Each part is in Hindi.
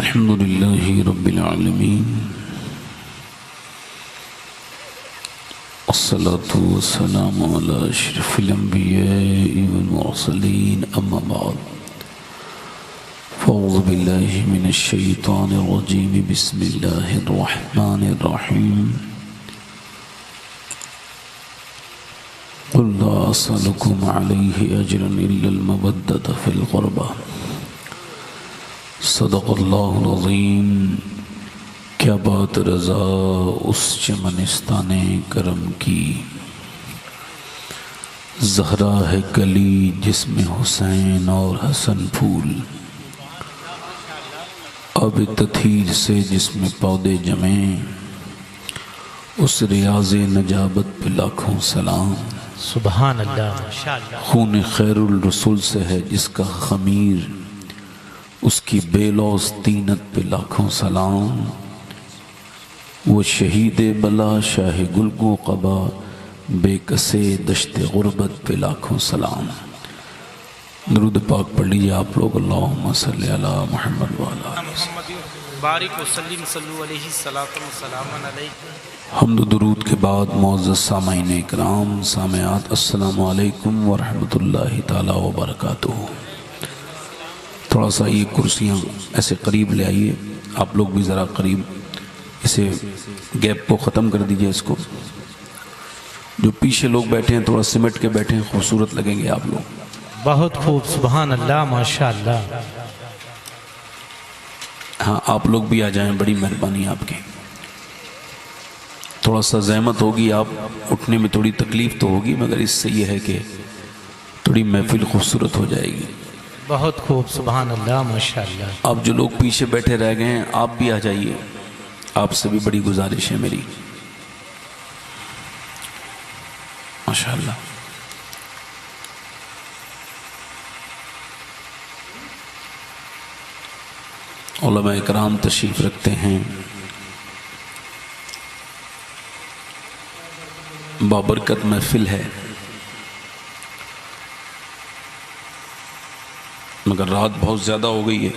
अल्हम्दुलिल्लाहि रब्बिल आलमीन अस्सलातु वस्सलामु अला अशरफिल अंबिया'i वल मुरसलीन अम्मा बाद फ़अऊज़ु बिल्लाहि मिनश शैतानिर रजीम बिस्मिल्लाहिर रहमानिर रहीम क़ुल ला असअलुकुम अलैहि अजरन इल्लल मवद्दत फ़िल क़ुरबा सदक़ल्लाहुल अज़ीम। क्या बात रज़ा उस चमनिस्ताने करम की, ज़हरा है कली जिसमें हुसैन और हसन फूल, अब तथीर से जिसमें पौधे जमे, उस रियाज़े नजाबत पे लाखों सलाम। सुभान अल्लाह माशाअल्लाह। खून खैरुल रसूल से है जिसका खमीर, उसकी बेलौस तीनत पे लाखों सलाम। वो शहीद बला शाह गुलगो क़बा, बेकसे दश्ते गुरबत पे लाखों सलाम। दरूद पाक पढ़ लीजिए आप लोग। अल्लाहुम्मा सल्ली अला मुहम्मद व अला बारिक वसल्लिम सल्लु अलैहि सलातम सलामन अलैहि। हम्द दुरूद के बाद मुअज़्ज़ज़ सामईन इकराम सामयात, अस्सलामु अलैकुम व रहमतुल्लाहि ताला व बरकातुहू। थोड़ा सा ये कुर्सियाँ ऐसे करीब ले आइए, आप लोग भी ज़रा करीब, इसे गैप को ख़त्म कर दीजिए। इसको जो पीछे लोग बैठे हैं थोड़ा सिमट के बैठे हैं, खूबसूरत लगेंगे आप लोग। बहुत खूब, सुभान अल्लाह माशाअल्लाह। हाँ, आप लोग भी आ जाएं, बड़ी मेहरबानी आपकी। थोड़ा सा ज़हमत होगी, आप उठने में थोड़ी तकलीफ़ तो होगी, मगर इससे ये है कि थोड़ी महफिल खूबसूरत हो जाएगी। बहुत खूब, सुभान अल्लाह माशाअल्लाह। अब जो लोग पीछे बैठे रह गए हैं आप भी आ जाइए, आपसे भी बड़ी गुजारिश है मेरी। माशाअल्लाह। उलमा इकराम तशरीफ रखते हैं, बाबरकत महफिल है, मगर रात बहुत ज़्यादा हो गई है।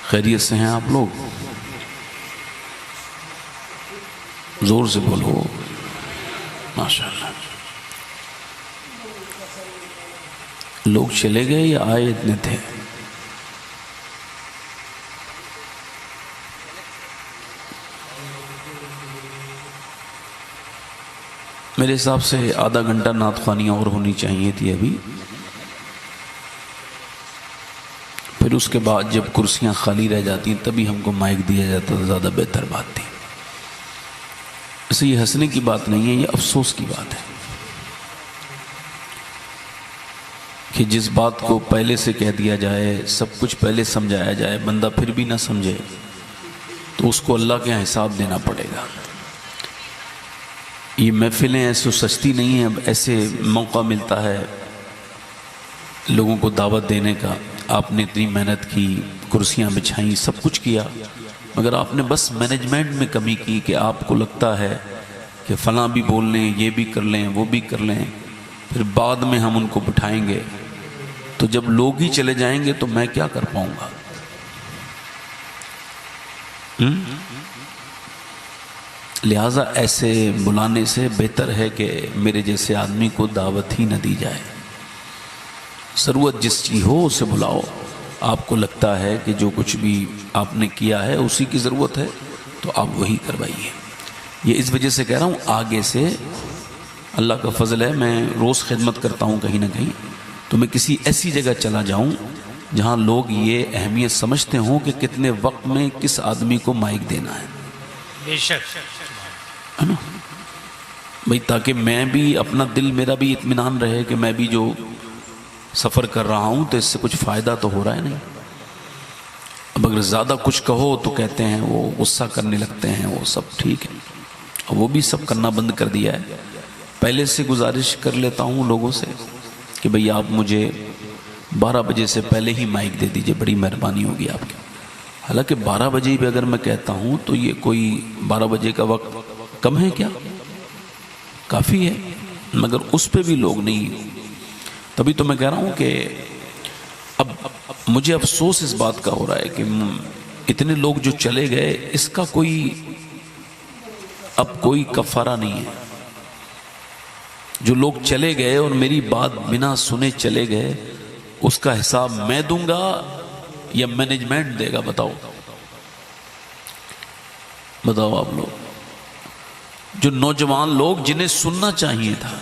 खैरियत से हैं आप लोग? ज़ोर से बोलो माशाअल्लाह। लोग चले गए या आए इतने थे? मेरे हिसाब से आधा घंटा नात ख़्वानी और होनी चाहिए थी अभी, फिर उसके बाद जब कुर्सियां खाली रह जाती तभी हमको माइक दिया जाता तो ज़्यादा बेहतर बात थी। इसे ये हंसने की बात नहीं है, ये अफसोस की बात है कि जिस बात को पहले से कह दिया जाए, सब कुछ पहले समझाया जाए, बंदा फिर भी ना समझे तो उसको अल्लाह के यहाँ हिसाब देना पड़ेगा। ये महफिलें ऐसे सस्ती नहीं है, अब ऐसे मौका मिलता है लोगों को दावत देने का। आपने इतनी मेहनत की, कुर्सियां बिछाई, सब कुछ किया, मगर आपने बस मैनेजमेंट में कमी की कि आपको लगता है कि फ़लाँ भी बोल लें, ये भी कर लें, वो भी कर लें, फिर बाद में हम उनको बिठाएंगे। तो जब लोग ही चले जाएंगे तो मैं क्या कर पाऊंगा? लिहाजा ऐसे बुलाने से बेहतर है कि मेरे जैसे आदमी को दावत ही न दी जाए। ज़रूरत जिस चीज़ हो उसे बुलाओ। आपको लगता है कि जो कुछ भी आपने किया है उसी की ज़रूरत है तो आप वही करवाइए। ये इस वजह से कह रहा हूँ, आगे से अल्लाह का फ़ज़ल है, मैं रोज़ खिदमत करता हूँ कहीं ना कहीं, तो मैं किसी ऐसी जगह चला जाऊँ जहाँ लोग ये अहमियत समझते हों कि कितने वक्त में किस आदमी को माइक देना है। बेशक है ना भाई, ताकि मैं भी अपना दिल, मेरा भी इत्मीनान रहे कि मैं भी जो सफ़र कर रहा हूँ तो इससे कुछ फ़ायदा तो हो रहा है नहीं। अब अगर ज़्यादा कुछ कहो तो कहते हैं वो गुस्सा करने लगते हैं, वो सब ठीक है, वो भी सब करना बंद कर दिया है। पहले से गुजारिश कर लेता हूँ लोगों से कि भाई आप मुझे 12 बजे से पहले ही माइक दे दीजिए, बड़ी मेहरबानी होगी आपकी। हालांकि 12 बजे भी अगर मैं कहता हूँ तो ये कोई 12 बजे का वक्त कम है क्या? काफ़ी है, मगर उस पर भी लोग नहीं। तभी तो मैं कह रहा हूँ कि अब मुझे अफसोस इस बात का हो रहा है कि इतने लोग जो चले गए, इसका कोई अब कोई कफारा नहीं है। जो लोग चले गए और मेरी बात बिना सुने चले गए, उसका हिसाब मैं दूंगा या मैनेजमेंट देगा? बताओ बताओ आप लोग। जो नौजवान लोग जिन्हें सुनना चाहिए था,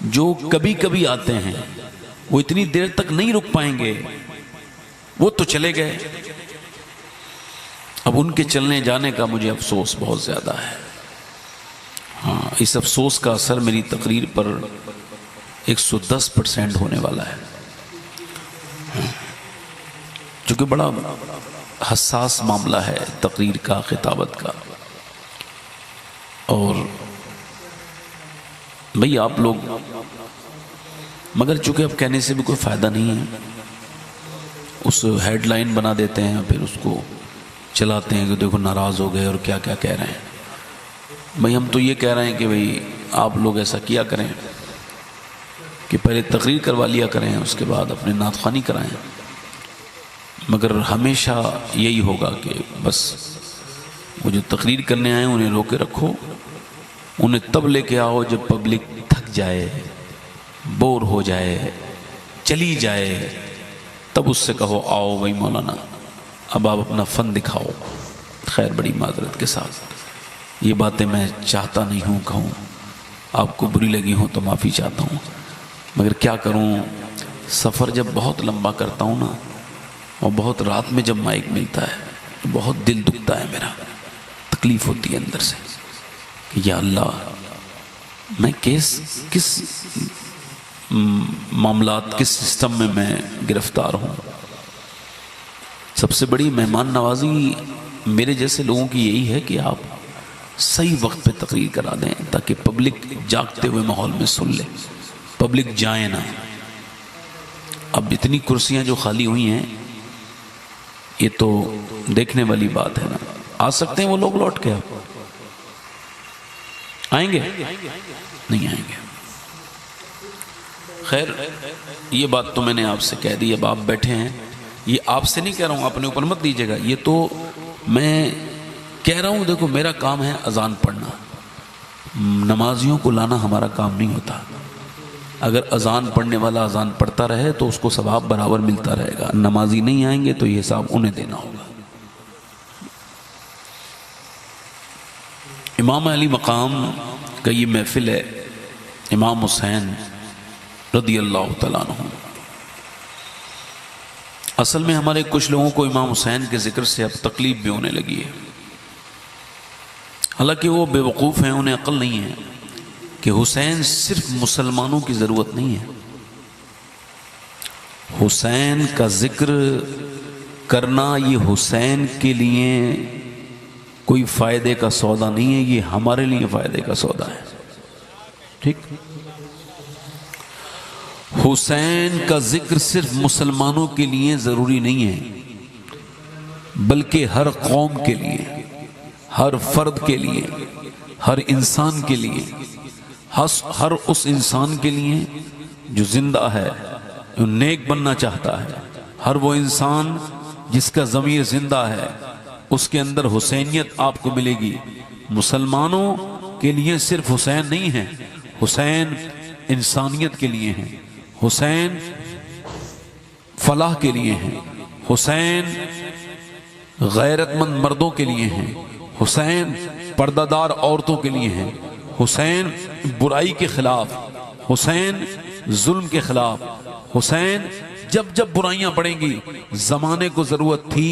जो कभी कभी आते हैं, वो इतनी देर तक नहीं रुक पाएंगे, वो तो चले गए। अब उनके चलने जाने का मुझे अफसोस बहुत ज्यादा है। हाँ, इस अफसोस का असर मेरी तकरीर पर 110% होने वाला है, क्योंकि बड़ा हसास मामला है तकरीर का, खिताबत का। और भाई आप लोग, मगर चूंकि अब कहने से भी कोई फायदा नहीं है, उस हेडलाइन बना देते हैं, फिर उसको चलाते हैं कि देखो नाराज हो गए और क्या क्या कह रहे हैं। भाई हम तो ये कह रहे हैं कि भाई आप लोग ऐसा किया करें कि पहले तकरीर करवा लिया करें, उसके बाद अपने नातखानी कराएं। मगर हमेशा यही होगा कि बस वो जो तकरीर करने आए उन्हें रोके रखो, उन्हें तब लेके आओ जब पब्लिक थक जाए, बोर हो जाए, चली जाए, तब उससे कहो आओ भाई मौलाना अब आप अपना फन दिखाओ। खैर, बड़ी माजरत के साथ ये बातें मैं चाहता नहीं हूँ कहूँ, आपको बुरी लगी हो तो माफ़ी चाहता हूँ, मगर क्या करूँ, सफ़र जब बहुत लंबा करता हूँ ना, और बहुत रात में जब माइक मिलता है तो बहुत दिल दुखता है मेरा, तकलीफ़ होती है अंदर से कि या अल्लाह मैं किस मामलात, किस सिस्टम में मैं गिरफ्तार हूँ। सबसे बड़ी मेहमान नवाजी मेरे जैसे लोगों की यही है कि आप सही वक्त पे तकरीर करा दें, ताकि पब्लिक जागते हुए माहौल में सुन ले, पब्लिक जाए ना। अब इतनी कुर्सियां जो खाली हुई हैं, ये तो देखने वाली बात है ना। आ सकते हैं वो लोग लौट के? आप आएंगे? नहीं आएंगे। खैर, ये बात तो मैंने आपसे कह दी। अब आप बैठे हैं, ये आपसे नहीं कह रहा हूँ, अपने ऊपर मत लीजिएगा, ये तो मैं कह रहा हूँ। देखो, मेरा काम है अजान पढ़ना, नमाजियों को लाना हमारा काम नहीं होता। अगर अजान पढ़ने वाला अजान पढ़ता रहे तो उसको सवाब बराबर मिलता रहेगा। नमाजी नहीं आएंगे तो ये हिसाब उन्हें देना होगा। इमाम अली मकाम का ये महफिल है, इमाम हुसैन रदी अल्लाह तआला अन्हु। असल में हमारे कुछ लोगों को इमाम हुसैन के जिक्र से अब तकलीफ भी होने लगी है। हालांकि वो बेवकूफ़ हैं, उन्हें अक्ल नहीं है कि हुसैन सिर्फ मुसलमानों की ज़रूरत नहीं है। हुसैन का जिक्र करना ये हुसैन के लिए कोई फ़ायदे का सौदा नहीं है, ये हमारे लिए फ़ायदे का सौदा है। ठीक, हुसैन का जिक्र सिर्फ मुसलमानों के लिए ज़रूरी नहीं है, बल्कि हर कौम के लिए, हर फर्द के लिए, हर इंसान के लिए, हर उस इंसान के लिए जो जिंदा है, जो नेक बनना चाहता है, हर वो इंसान जिसका ज़मीर जिंदा है, उसके अंदर हुसैनियत आपको मिलेगी। मुसलमानों के लिए सिर्फ हुसैन नहीं है, हुसैन इंसानियत के लिए है, हुसैन फलाह के लिए है, हुसैन गैरतमंद मर्दों के लिए है, हुसैन पर्दादार औरतों के लिए है, हुसैन बुराई के खिलाफ, हुसैन जुल्म के खिलाफ, हुसैन जब जब बुराइयां बढ़ेंगी, जमाने को जरूरत थी,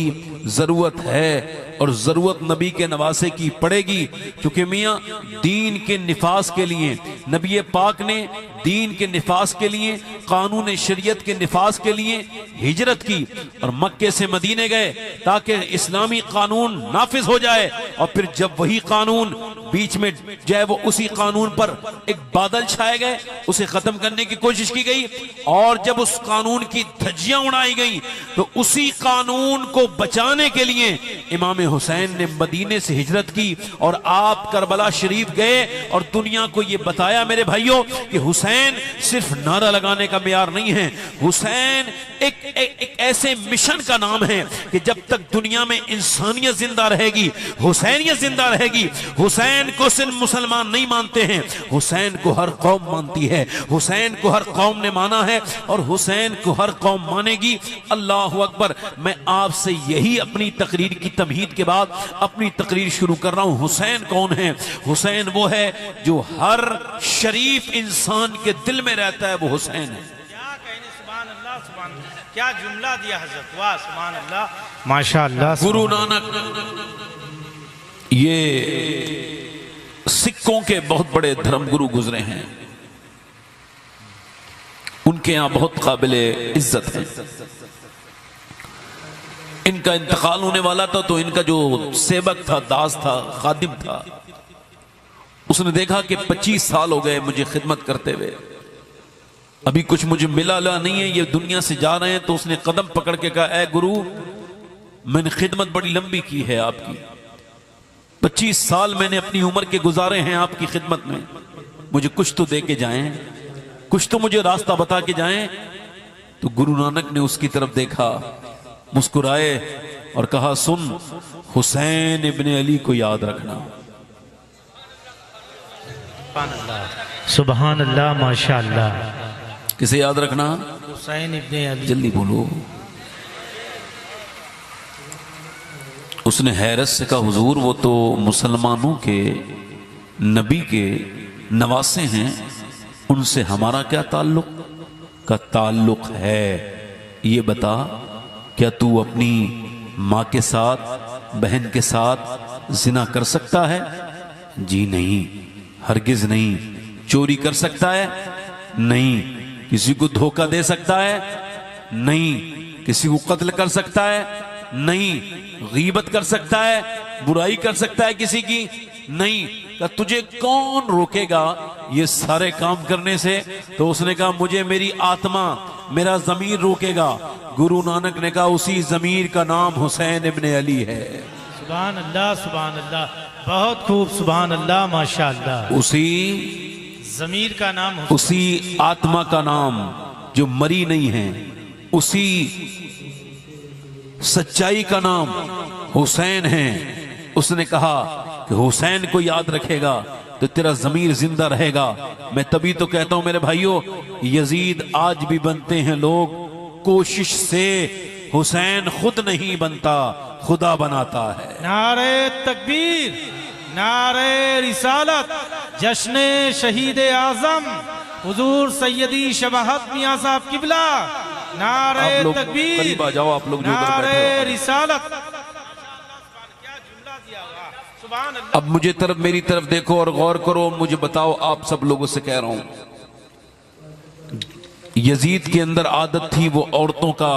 जरूरत है और जरूरत नबी के नवासे की पड़ेगी। क्योंकि मियाँ दीन के निफास के लिए नबी पाक ने दीन के निफास के लिए, कानून शरीयत के निफास के लिए हिजरत की और मक्के से मदीने गए ताकि इस्लामी कानून नाफिज हो जाए। और फिर जब वही कानून बीच में जो है वो उसी कानून पर एक बादल छाए गए, उसे खत्म करने की कोशिश की गई और जब उस कानून की धज्जियां उड़ाई गई तो उसी कानून को बचाने के लिए इमाम हुसैन ने मदीने से हिजरत की और आप करबला शरीफ गए और दुनिया को यह बताया मेरे भाइयों कि हुसैन हुसैन सिर्फ नारा लगाने का मेयार नहीं है। हुसैन एक ऐसे मिशन का नाम है कि जब तक दुनिया में इंसानियत जिंदा रहेगी, हुसैनियत जिंदा रहेगी। हुसैन को सिर्फ मुसलमान नहीं मानते हैं, हुसैन को हर कौम मानती है, हुसैन को हर कौम ने माना है और हुसैन को हर कौम मानेगी। अल्लाह अकबर। मैं आपसे यही अपनी तकरीर की तमहीद के बाद अपनी तकरीर शुरू कर रहा हूं। हुसैन कौन है? हुसैन वो है जो हर शरीफ इंसान के दिल में रहता है, वो हुसैन है। क्या कहने, सुभान अल्लाह, सुभान अल्लाह। क्या जुमला दिया हजरत, वाह सुभान अल्लाह, माशाअल्लाह। गुरु नानक ये सिखों के बहुत बड़े धर्मगुरु गुजरे हैं, उनके यहां बहुत काबिले इज्जत है। इनका इंतकाल होने वाला था तो इनका जो सेवक था, दास था, खादिम था, उसने देखा कि 25 साल हो गए मुझे खिदमत करते हुए, अभी कुछ मुझे मिला नहीं है, ये दुनिया से जा रहे हैं। तो उसने कदम पकड़ के कहा, ऐ गुरु, मैंने खिदमत बड़ी लंबी की है आपकी, 25 साल मैंने अपनी उम्र के गुजारे हैं आपकी खिदमत में, मुझे कुछ तो दे के जाएं, कुछ तो मुझे रास्ता बता के जाएं। तो गुरु नानक ने उसकी तरफ देखा, मुस्कुराए और कहा, सुन, हुसैन इब्ने अली को याद रखना। सुभान अल्लाह, माशाअल्लाह। किसे याद रखना? हुसैन इब्ने अली। जल्दी बोलो। उसने हैरत से कहा, हुजूर वो तो मुसलमानों के नबी के नवासे हैं, उनसे हमारा क्या ताल्लुक? का ताल्लुक है, ये बता, क्या तू अपनी माँ के साथ, बहन के साथ जिना कर सकता है? जी नहीं, हरगिज नहीं। चोरी कर सकता है? नहीं। किसी को धोखा दे सकता है? नहीं। किसी को कत्ल कर सकता है? नहीं। गीबत कर सकता है? बुराई कर सकता है किसी की? नहीं। का तुझे कौन रोकेगा ये सारे काम करने से? तो उसने कहा, मुझे मेरी आत्मा, मेरा जमीर रोकेगा। गुरु नानक ने कहा, उसी जमीर का नाम हुसैन इब्ने अली है। सुभान अल्लाह, सुभान अल्लाह, बहुत खूब, सुभान अल्लाह, माशाअल्लाह। उसी जमीर का नाम, उसी आत्मा का नाम जो मरी नहीं है, उसी सच्चाई का नाम हुसैन है। उसने कहा कि हुसैन को याद रखेगा तो तेरा जमीर जिंदा रहेगा। मैं तभी तो कहता हूं मेरे भाइयों, यजीद आज भी बनते हैं लोग कोशिश से, हुसैन खुद नहीं बनता, खुदा बनाता है। नारे तकबीर, नारे रिसालत, जश्न शहीद आजम हुजूर सैयदी शबाहत मियां साहब किबला। नारे तकबीर, करीब आ जाओ आप लोग जो उधर नारे बैठे हो। रिसालत। क्या जुमला दिया हुआ, सुभान अल्लाह। अब मुझे तरफ, मेरी तरफ देखो और गौर करो, मुझे बताओ, आप सब लोगों से कह रहा हूं, यजीद के अंदर आदत थी, वो औरतों का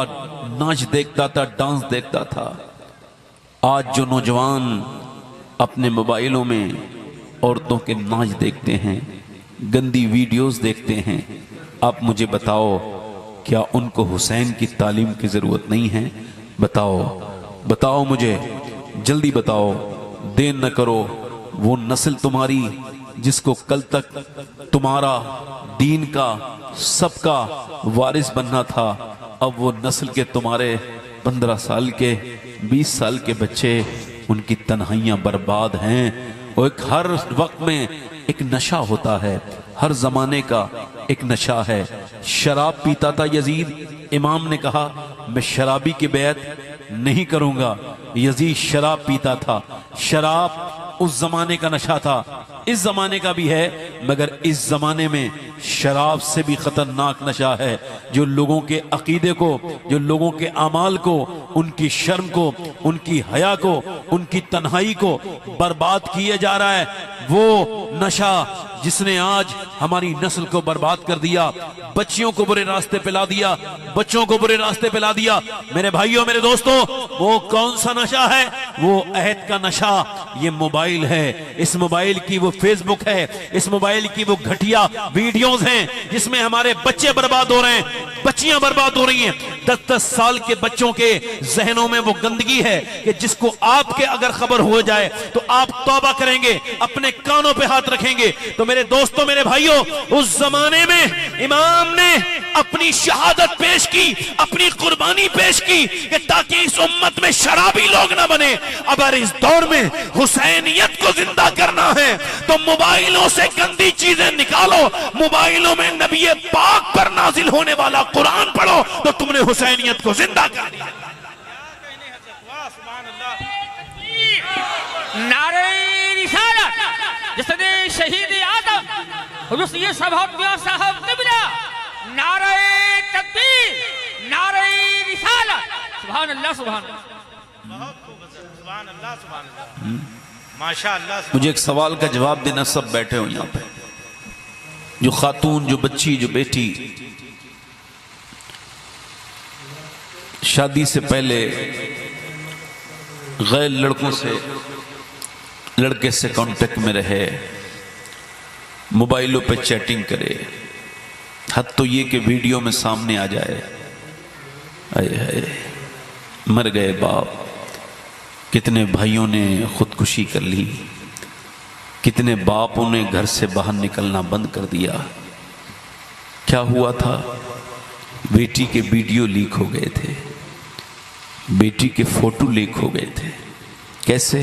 नाच देखता था, डांस देखता था। आज जो नौजवान अपने मोबाइलों में औरतों के नाच देखते हैं, गंदी वीडियोस देखते हैं, आप मुझे बताओ, क्या उनको हुसैन की तालीम की जरूरत नहीं है? बताओ, बताओ मुझे, जल्दी बताओ, देर न करो। वो नस्ल तुम्हारी जिसको कल तक तुम्हारा दीन का, सबका वारिस बनना था, अब वो नस्ल के तुम्हारे 15 साल के, 20 साल के बच्चे, उनकी तन्हाइयां बर्बाद हैं। और एक हर वक्त में एक नशा होता है, हर जमाने का एक नशा है। शराब पीता था यजीद, इमाम ने कहा मैं शराबी की बैत नहीं करूंगा। यजीद शराब पीता था। शराब उस जमाने का नशा था, इस जमाने का भी है, मगर इस जमाने में शराब से भी खतरनाक नशा है जो लोगों के अकीदे को, जो लोगों के अमाल को, उनकी शर्म को, उनकी हया को, उनकी तन्हाई को बर्बाद किए जा रहा है। वो नशा जिसने आज हमारी नस्ल को बर्बाद कर दिया, बच्चियों को बुरे रास्ते पे ला दिया, बच्चों को बुरे रास्ते पे ला दिया। मेरे भाइयों, मेरे दोस्तों, वो कौन सा नशा है? वो अहद का नशा, ये मोबाइल है। इस मोबाइल की वो फेसबुक है, इस मोबाइल की वो घटिया वीडियोस हैं जिसमें हमारे बच्चे बर्बाद हो रहे हैं, बच्चियां बर्बाद हो रही हैं। 10-10 साल के बच्चों के जहनों में वो गंदगी है कि जिसको आपके अगर खबर हो जाए तो आप तौबा करेंगे, अपने कानों पे हाथ रखेंगे। तो मेरे दोस्तों, मेरे भाइयों, उस जमाने में इमाम ने अपनी शहादत पेश की, अपनी कुर्बानी पेश की कि ताकि इस उम्मत में शराबी लोग ना बने। अगर इस दौर में हुसैनियत को जिंदा करना है तो मोबाइलों से गंदी चीजें निकालो, मोबाइलों में नबी पाक पर नाजिल होने वाला कुरान पढ़ो, तो तुमने हुसैनियत को जिंदा कर दिया। नारे रिसालत जिसने शहीद आदम ये साहब क़िबला, नारे तकबीर, नारे रिसालत, सुभान अल्लाह, सुभान अल्लाह, बहुत खूब, सुभान अल्लाह, सुभान अल्लाह, माशाअल्लाह। मुझे एक सवाल का जवाब देना, सब बैठे हो यहाँ पे, जो खातून, जो बच्ची, जो बेटी शादी से पहले गैर लड़कों से, लड़के से कांटेक्ट में रहे, मोबाइलों पे चैटिंग करे, हद तो ये कि वीडियो में सामने आ जाए, आए हाय मर गए बाप, कितने भाइयों ने खुदकुशी कर ली, कितने बापों ने घर से बाहर निकलना बंद कर दिया। क्या हुआ था? बेटी के वीडियो लीक हो गए थे, बेटी के फोटो लीक हो गए थे। कैसे?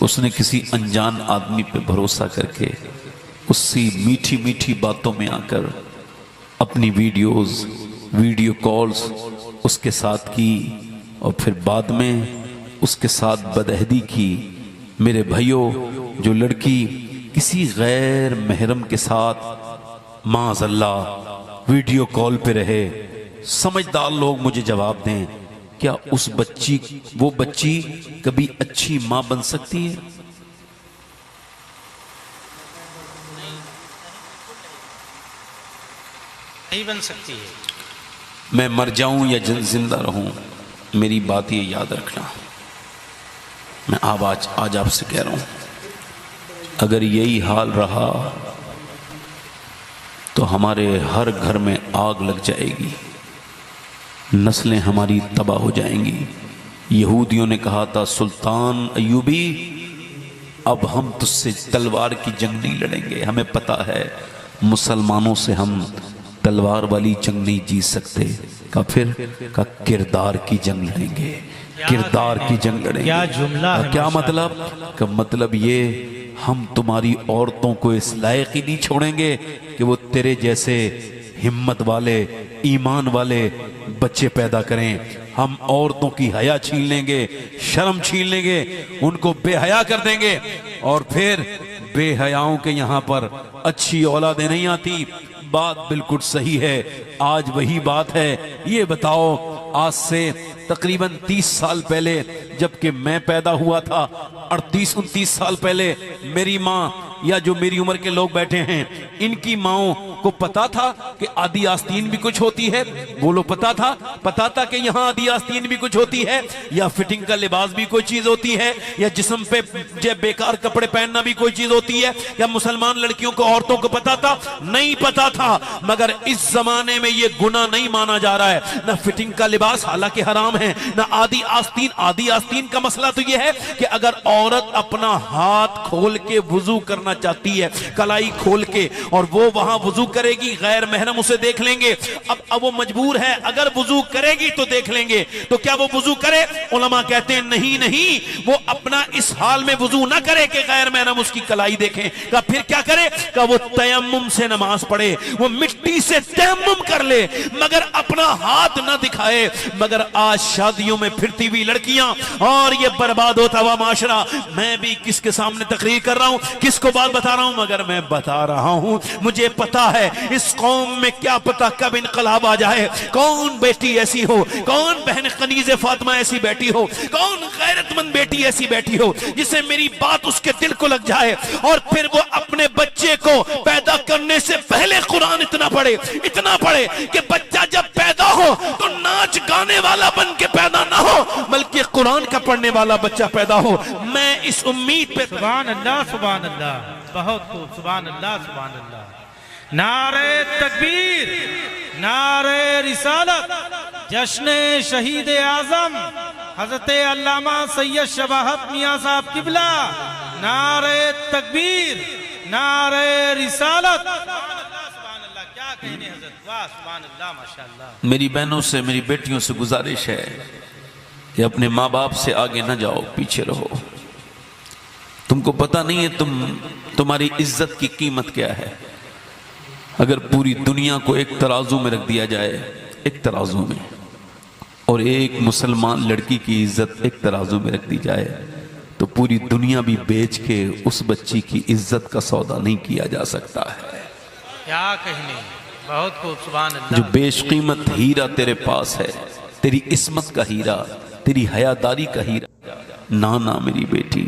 उसने किसी अनजान आदमी पे भरोसा करके उससे मीठी मीठी बातों में आकर अपनी वीडियोस, वीडियो कॉल्स उसके साथ की और फिर बाद में उसके साथ बदअहदी की। मेरे भाइयों, जो लड़की किसी गैर महरम के साथ माज़अल्लाह वीडियो कॉल पे रहे, समझदार लोग मुझे जवाब दें, क्या उस बच्ची, वो बच्ची कभी अच्छी मां बन सकती है? नहीं बन सकती है। मैं मर जाऊं या जिंदा रहूं, मेरी बात ये याद रखना। मैं आज आपसे कह रहा हूं, अगर यही हाल रहा तो हमारे हर घर में आग लग जाएगी, नस्लें हमारी तबाह हो जाएंगी। यहूदियों ने कहा था, सुल्तान अय्यूबी अब हम तुझसे तलवार की जंग नहीं लड़ेंगे, हमें पता है मुसलमानों से हम तलवार वाली जंग नहीं जीत सकते। का फिर का किरदार की जंग लड़ेंगे, किरदार की जंग लड़ेंगे। क्या जुमला है, क्या मतलब? का मतलब ये, हम तुम्हारी औरतों को इस लायक ही नहीं छोड़ेंगे कि वो तेरे जैसे हिम्मत वाले, ईमान वाले बच्चे पैदा करें। हम औरतों की हया छीन लेंगे, शर्म छीन लेंगे, उनको बेहया कर देंगे। और फिर बेहयाओं के यहाँ पर अच्छी औलादें नहीं आती। बात बिल्कुल सही है, आज वही बात है। ये बताओ, आज से तकरीबन 30 साल पहले जबकि मैं पैदा हुआ था, 38-29 साल पहले मेरी माँ या जो मेरी उम्र के लोग बैठे हैं, इनकी माओं को पता था कि आदि आस्तीन भी कुछ होती है? बोलो, पता था कि यहाँ आदि आस्तीन भी कुछ होती है, या फिटिंग का लिबास भी कोई चीज होती है, या जिस्म पे बेकार कपड़े पहनना भी कोई चीज होती है? या मुसलमान लड़कियों को, औरतों को पता था? नहीं पता था। मगर इस जमाने में ये गुनाह नहीं माना जा रहा है। ना फिटिंग का लिबास हालांकि हराम है, ना आदि आस्तीन। आदि आस्तीन का मसला तो ये है कि अगर औरत अपना हाथ खोल के वुजू करना चाहती है, कलाई खोल के, और वो वहां वुजू करेगी, गैर महरम उसे देख लेंगे। अब वो मजबूर है, अगर वुजू करेगी तो देख लेंगे, तो क्या वो वुजू करे? उलमा कहते हैं नहीं, वो अपना इस हाल में वुजू ना करे कि गैर महरम उसकी कलाई देखें। का फिर क्या करे? का वो तयम्मुम से नमाज पढ़े, वो मिट्टी से तयम्मुम कर ले, मगर अपना हाथ ना दिखाए। मगर आज शादियों में फिरती हुई लड़कियां और ये बर्बाद होता हुआ माशरा। मैं भी किसके सामने तकरीर कर रहा हूं, किसको बात बता रहा हूं, मगर मैं बता रहा हूं, मुझे पता है इस कौम में क्या पता कब इनकलाब आ जाए। कौन बेटी ऐसी हो, कौन बहन कनीज़े फातिमा ऐसी बैठी हो, कौन गैरतमंद बेटी ऐसी बैठी हो जिसे मेरी बात उसके दिल को लग जाए, और फिर वो अपने बच्चे को पैदा करने से पहले कुरान इतना पढ़े कि बच्चा जब पैदा हो तो नाच गाने वाला बन के पैदा ना हो, बल्कि कुरान का पढ़ने वाला बच्चा पैदा हो। मैं इस उम्मीद पे, सुभान अल्लाह, सुभान अल्लाह, बहुत खूब, सुभान अल्लाह, सुभान अल्लाह। नारे तकबीर, नारे रिसालत, जश्न शहीद आजम हजरत अल्लामा सैयद शबाहत मियाँ साहब किबला, नारे तकबीर, नारे रिसालत। सुभान अल्लाह, क्या कहने हजरत, वाह सुभान अल्लाह, माशाअल्लाह। मेरी बहनों से, मेरी बेटियों से गुजारिश है कि अपने माँ बाप से आगे न जाओ, पीछे रहो। तुमको पता नहीं है तुम्हारी इज्जत की कीमत क्या है। अगर पूरी दुनिया को एक तराजू में रख दिया जाए, एक तराजू में, और एक मुसलमान लड़की की इज्जत एक तराजू में रख दी जाए, तो पूरी दुनिया भी बेच के उस बच्ची की इज्जत का सौदा नहीं किया जा सकता है। क्या कहने, बहुत खूब, सुभान अल्लाह। जो बेशकीमत हीरा तेरे पास है, तेरी इस्मत का हीरा, तेरी हयादारी का हीरा, ना मेरी बेटी,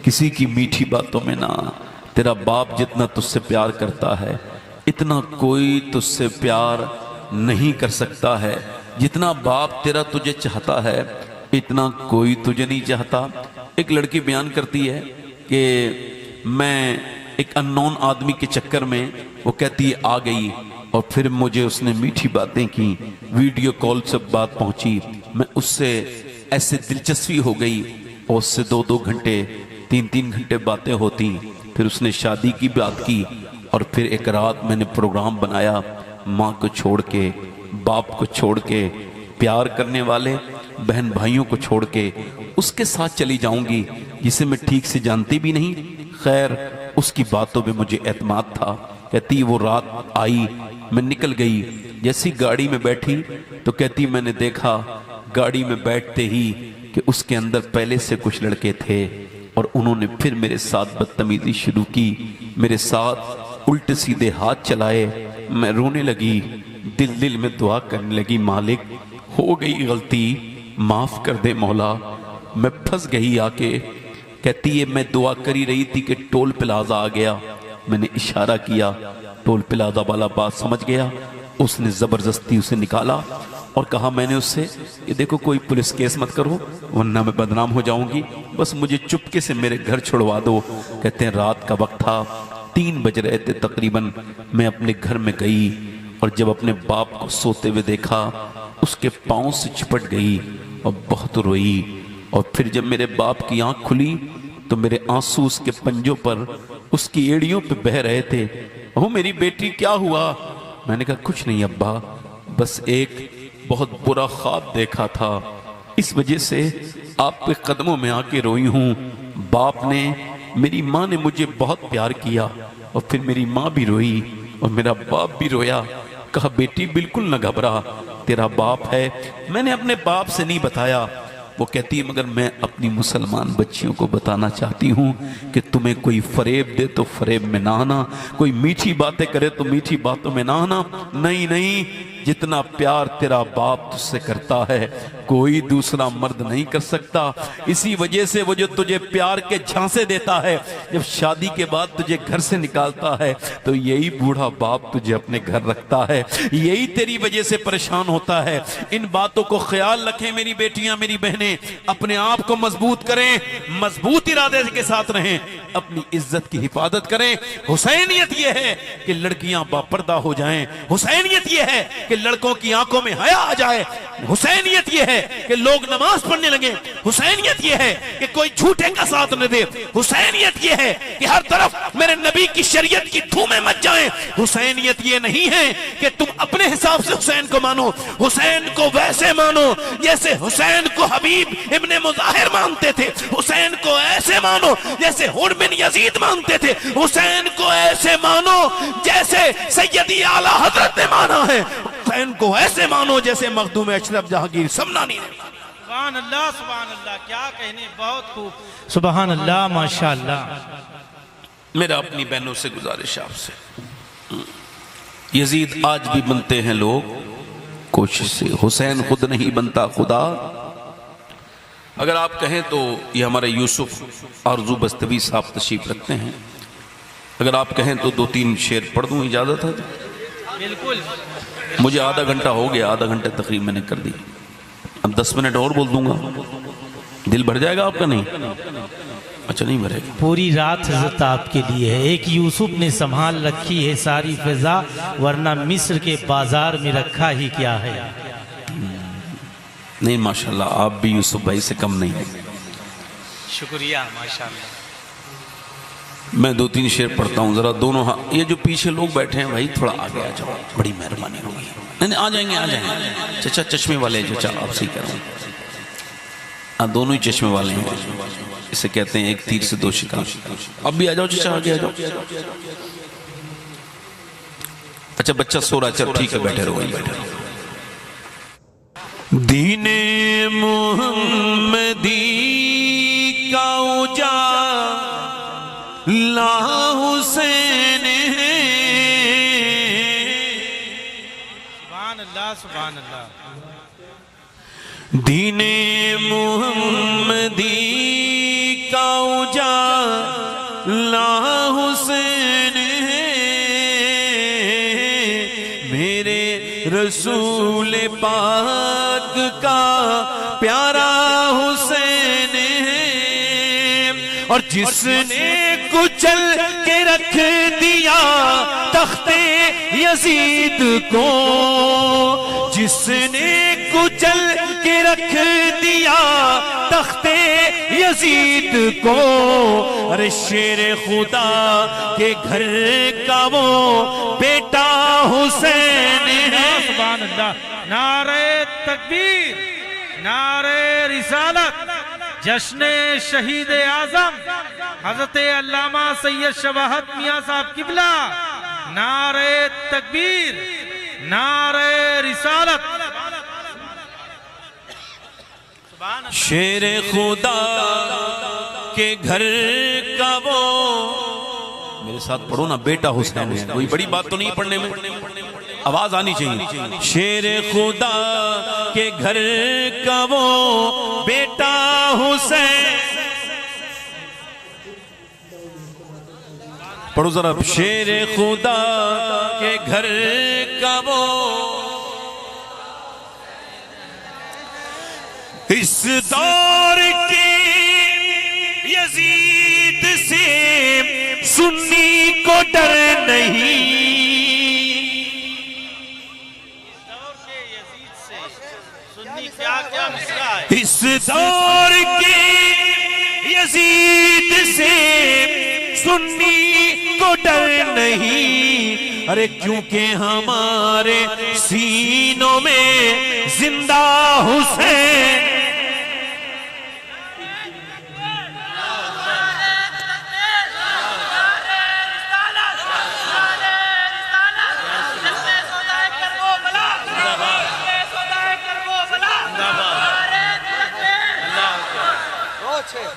किसी की मीठी बातों में ना। तेरा बाप जितना तुझसे प्यार करता है, इतना कोई तुझसे प्यार नहीं कर सकता है। जितना बाप तेरा तुझे चाहता है, इतना कोई तुझे नहीं चाहता। एक लड़की बयान करती है कि मैं एक अननोन आदमी के चक्कर में, वो कहती है, आ गई और फिर मुझे उसने मीठी बातें की, वीडियो कॉल से बात पहुंची, मैं उससे ऐसे दिलचस्पी हो गई और उससे 2-2 घंटे 3-3 घंटे बातें होती। फिर उसने शादी की बात की और फिर एक रात मैंने प्रोग्राम बनाया, माँ को छोड़ के, बाप को छोड़ के, प्यार करने वाले बहन भाइयों को छोड़ के उसके साथ चली जाऊंगी, जिसे मैं ठीक से जानती भी नहीं। खैर, उसकी बातों पे मुझे एतमाद था। कहती वो रात आई, मैं निकल गई, जैसी गाड़ी में बैठी तो कहती मैंने देखा गाड़ी में बैठते ही कि उसके अंदर पहले से कुछ लड़के थे और उन्होंने फिर मेरे साथ बदतमीजी शुरू की, मेरे साथ उल्टे सीधे हाथ चलाए। मैं रोने लगी, दिल में दुआ करने लगी, मालिक हो गई गलती, माफ कर दे मौला, मैं फंस गई आके। कहती है मैं दुआ करी रही थी कि टोल प्लाजा आ गया, मैंने इशारा किया, टोल प्लाजा वाला बात समझ गया, उसने जबरदस्ती उसे निकाला और कहा मैंने उससे कि देखो कोई पुलिस केस मत करो वरना मैं बदनाम हो जाऊंगी, बस मुझे चुपके से मेरे घर छुड़वा दो। कहते हैं रात का वक्त था, 3 बज रहे थे तकरीबन। मैं अपने घर में गई और जब अपने बाप को सोते हुए देखा, उसके पाँव से चिपट गई और बहुत रोई। और फिर जब मेरे बाप की आंख खुली तो मेरे आंसू उसके पंजों पर, उसकी एड़ियों पे बह रहे थे। ओ मेरी बेटी क्या हुआ? मैंने कहा कुछ नहीं अब्बा, बस एक बहुत बुरा ख्वाब देखा था, इस वजह से आपके कदमों में आके रोई हूँ। बाप ने, मेरी माँ ने मुझे बहुत प्यार किया और फिर मेरी माँ भी रोई और मेरा बाप भी रोया। कहा बेटी बिल्कुल न घबरा, तेरा बाप है। मैंने अपने बाप से नहीं बताया। वो कहती है मगर मैं अपनी मुसलमान बच्चियों को बताना चाहती हूँ कि तुम्हें कोई फरेब दे तो फरेब में ना आना, कोई मीठी बातें करे तो मीठी बातों में ना आना। नहीं, जितना प्यार तेरा बाप तुझसे करता है कोई दूसरा मर्द नहीं कर सकता। इसी वजह से वो जो तुझे प्यार के झांसे देता है, जब शादी के बाद तुझे घर से निकालता है तो यही बूढ़ा बाप तुझे अपने घर रखता है, यही तेरी वजह से परेशान होता है। इन बातों को ख्याल रखें मेरी बेटियां, मेरी बहनें, अपने आप को मजबूत करें, मजबूत इरादे के साथ रहें, अपनी इज्जत की हिफाजत करें। हुसैनियत यह है कि लड़कियां बापर्दा हो जाएं, हुसैनियत यह है कि लड़कों की आंखों में हया आ जाए, हुसैनियत यह है कि लोग नमाज पढ़ने लगे, हुसैनियत यह है कि कोई झूठे का साथ न दे, हुसैनियत यह है कि हर तरफ मेरे नबी की शरीयत की धूमें मच जाएं। हुसैनियत यह नहीं है कि तुम अपने हिसाब से हुसैन को मानो, हुसैन को वैसे मानो जैसे हुसैन को हबीब इब्ने मुजाहिर मानते थे, हुसैन को ऐसे मानो जैसे हुर बिन यजीद मानते थे, हुसैन को ऐसे मानो जैसे सैयदी आला हजरत ने माना है, हुसैन को ऐसे मानो जैसे मखदूम अशरफ जहांगीर समनानी ने। सुभान अल्लाह, सुभान अल्लाह, क्या कहने, बहुत खूब, सुभान अल्लाह, माशाअल्लाह। मेरा अपनी बहनों से गुजारिश आपसे, यजीद आज भी बनते हैं लोग कोशिश से, हुसैन खुद नहीं बनता खुदा। अगर आप कहें तो ये हमारे यूसुफ आरजू बस्तवी साहब तशरीफ रखते हैं, अगर आप कहें तो 2-3 शेर पढ़ दूं, इजाजत है? बिल्कुल। मुझे आधा घंटा हो गया, आधा घंटे तकरीब मैंने कर दी, अब 10 मिनट और बोल दूंगा। दिल भर जाएगा आपका? नहीं, अच्छा नहीं भरेगा। पूरी रात हजरत आपके लिए है। एक यूसुफ ने संभाल रखी है सारी फिजा, वरना मिस्र के बाजार में रखा ही क्या है। नहीं माशाल्लाह, आप भी यूसुफ भाई से कम नहीं। शुक्रिया माशाल्लाह। मैं 2-3 शेर पढ़ता हूँ जरा दोनों हाथ। ये जो पीछे लोग बैठे हैं भाई थोड़ा आगे आ जाओ, बड़ी मेहरबानी होगी। नहीं आ जाएंगे आ जाएंगे। चचा चश्मे वाले हैं चचा, आपसे ही कह रहा हूँ। हाँ दोनों ही चश्मे वाले हैं, इसे कहते हैं एक तीर से दो शिकार। अब भी आ जाओ चचा, आगे आ जाओ। अच्छा बच्चा सो रहा है, चलो ठीक है बैठे रहो, बैठे रहो। दीने मुहम्मदी का उजाला हुसैन है। सुभान अल्लाह सुभान अल्लाह। दीने मुहम्मदी का उजाला हुसैन है। मेरे रसूल पाक का प्यारा हुसैन है। और जिसने कुचल के रख दिया तख्ते यजीद को, जिसने कुचल के रख दिया तख्ते यजीद को, अरे शेर खुदा के घर का वो बेटा हुसैन है। सुभान अल्लाह। नारे तकबीर, नारे रिसालत, जश्न शहीद आजम हजरत अल्लामा सैयद शबाहत मियां साहब किबला। नारे तकबीर, नारे रिसालत। शेर खुदा के घर का वो, मेरे साथ पढ़ो ना, बेटा हुसैन है। कोई बड़ी बात तो नहीं पढ़ने में, आवाज आनी चाहिए। शेर खुदा के घर का वो बेटा हुसैन, पढ़ो जरा। शेर खुदा के घर का वो, इस दौर के यजीद से सुन्नी को डर नहीं। इस दौर के यजीद से सुन्नी को डर नहीं। अरे क्योंकि हमारे सीनों में जिंदा हुसैन।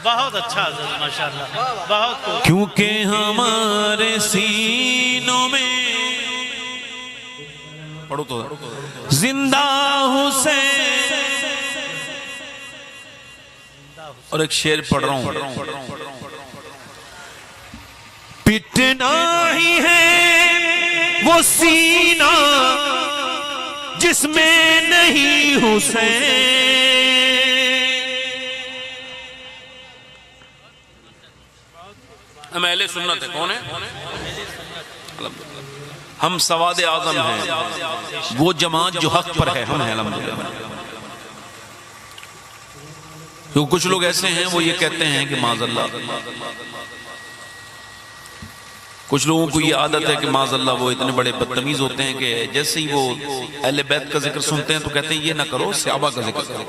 बहुत अच्छा माशाल्लाह, बहुत। क्योंकि हमारे सीनों में, पढ़ो तो, जिंदा हुसैन। और एक शेर पढ़ रहा हूं, पिटना ही है वो सीना जिसमें नहीं हुसैन। हम अहले सुन्नत है। कौन है? हम सवाद आजम हैं, वो जमात जो हक पर है, हम हैं अल्हम्दुलिल्लाह। तो कुछ लोग ऐसे हैं वो ये कहते हैं कि माज़अल्लाह, कुछ लोगों को ये आदत है कि माज़अल्लाह वो इतने बड़े बदतमीज होते हैं कि जैसे ही वो अहले बैत का जिक्र सुनते हैं तो कहते हैं ये ना करो, सहाबा का जिक्र करो।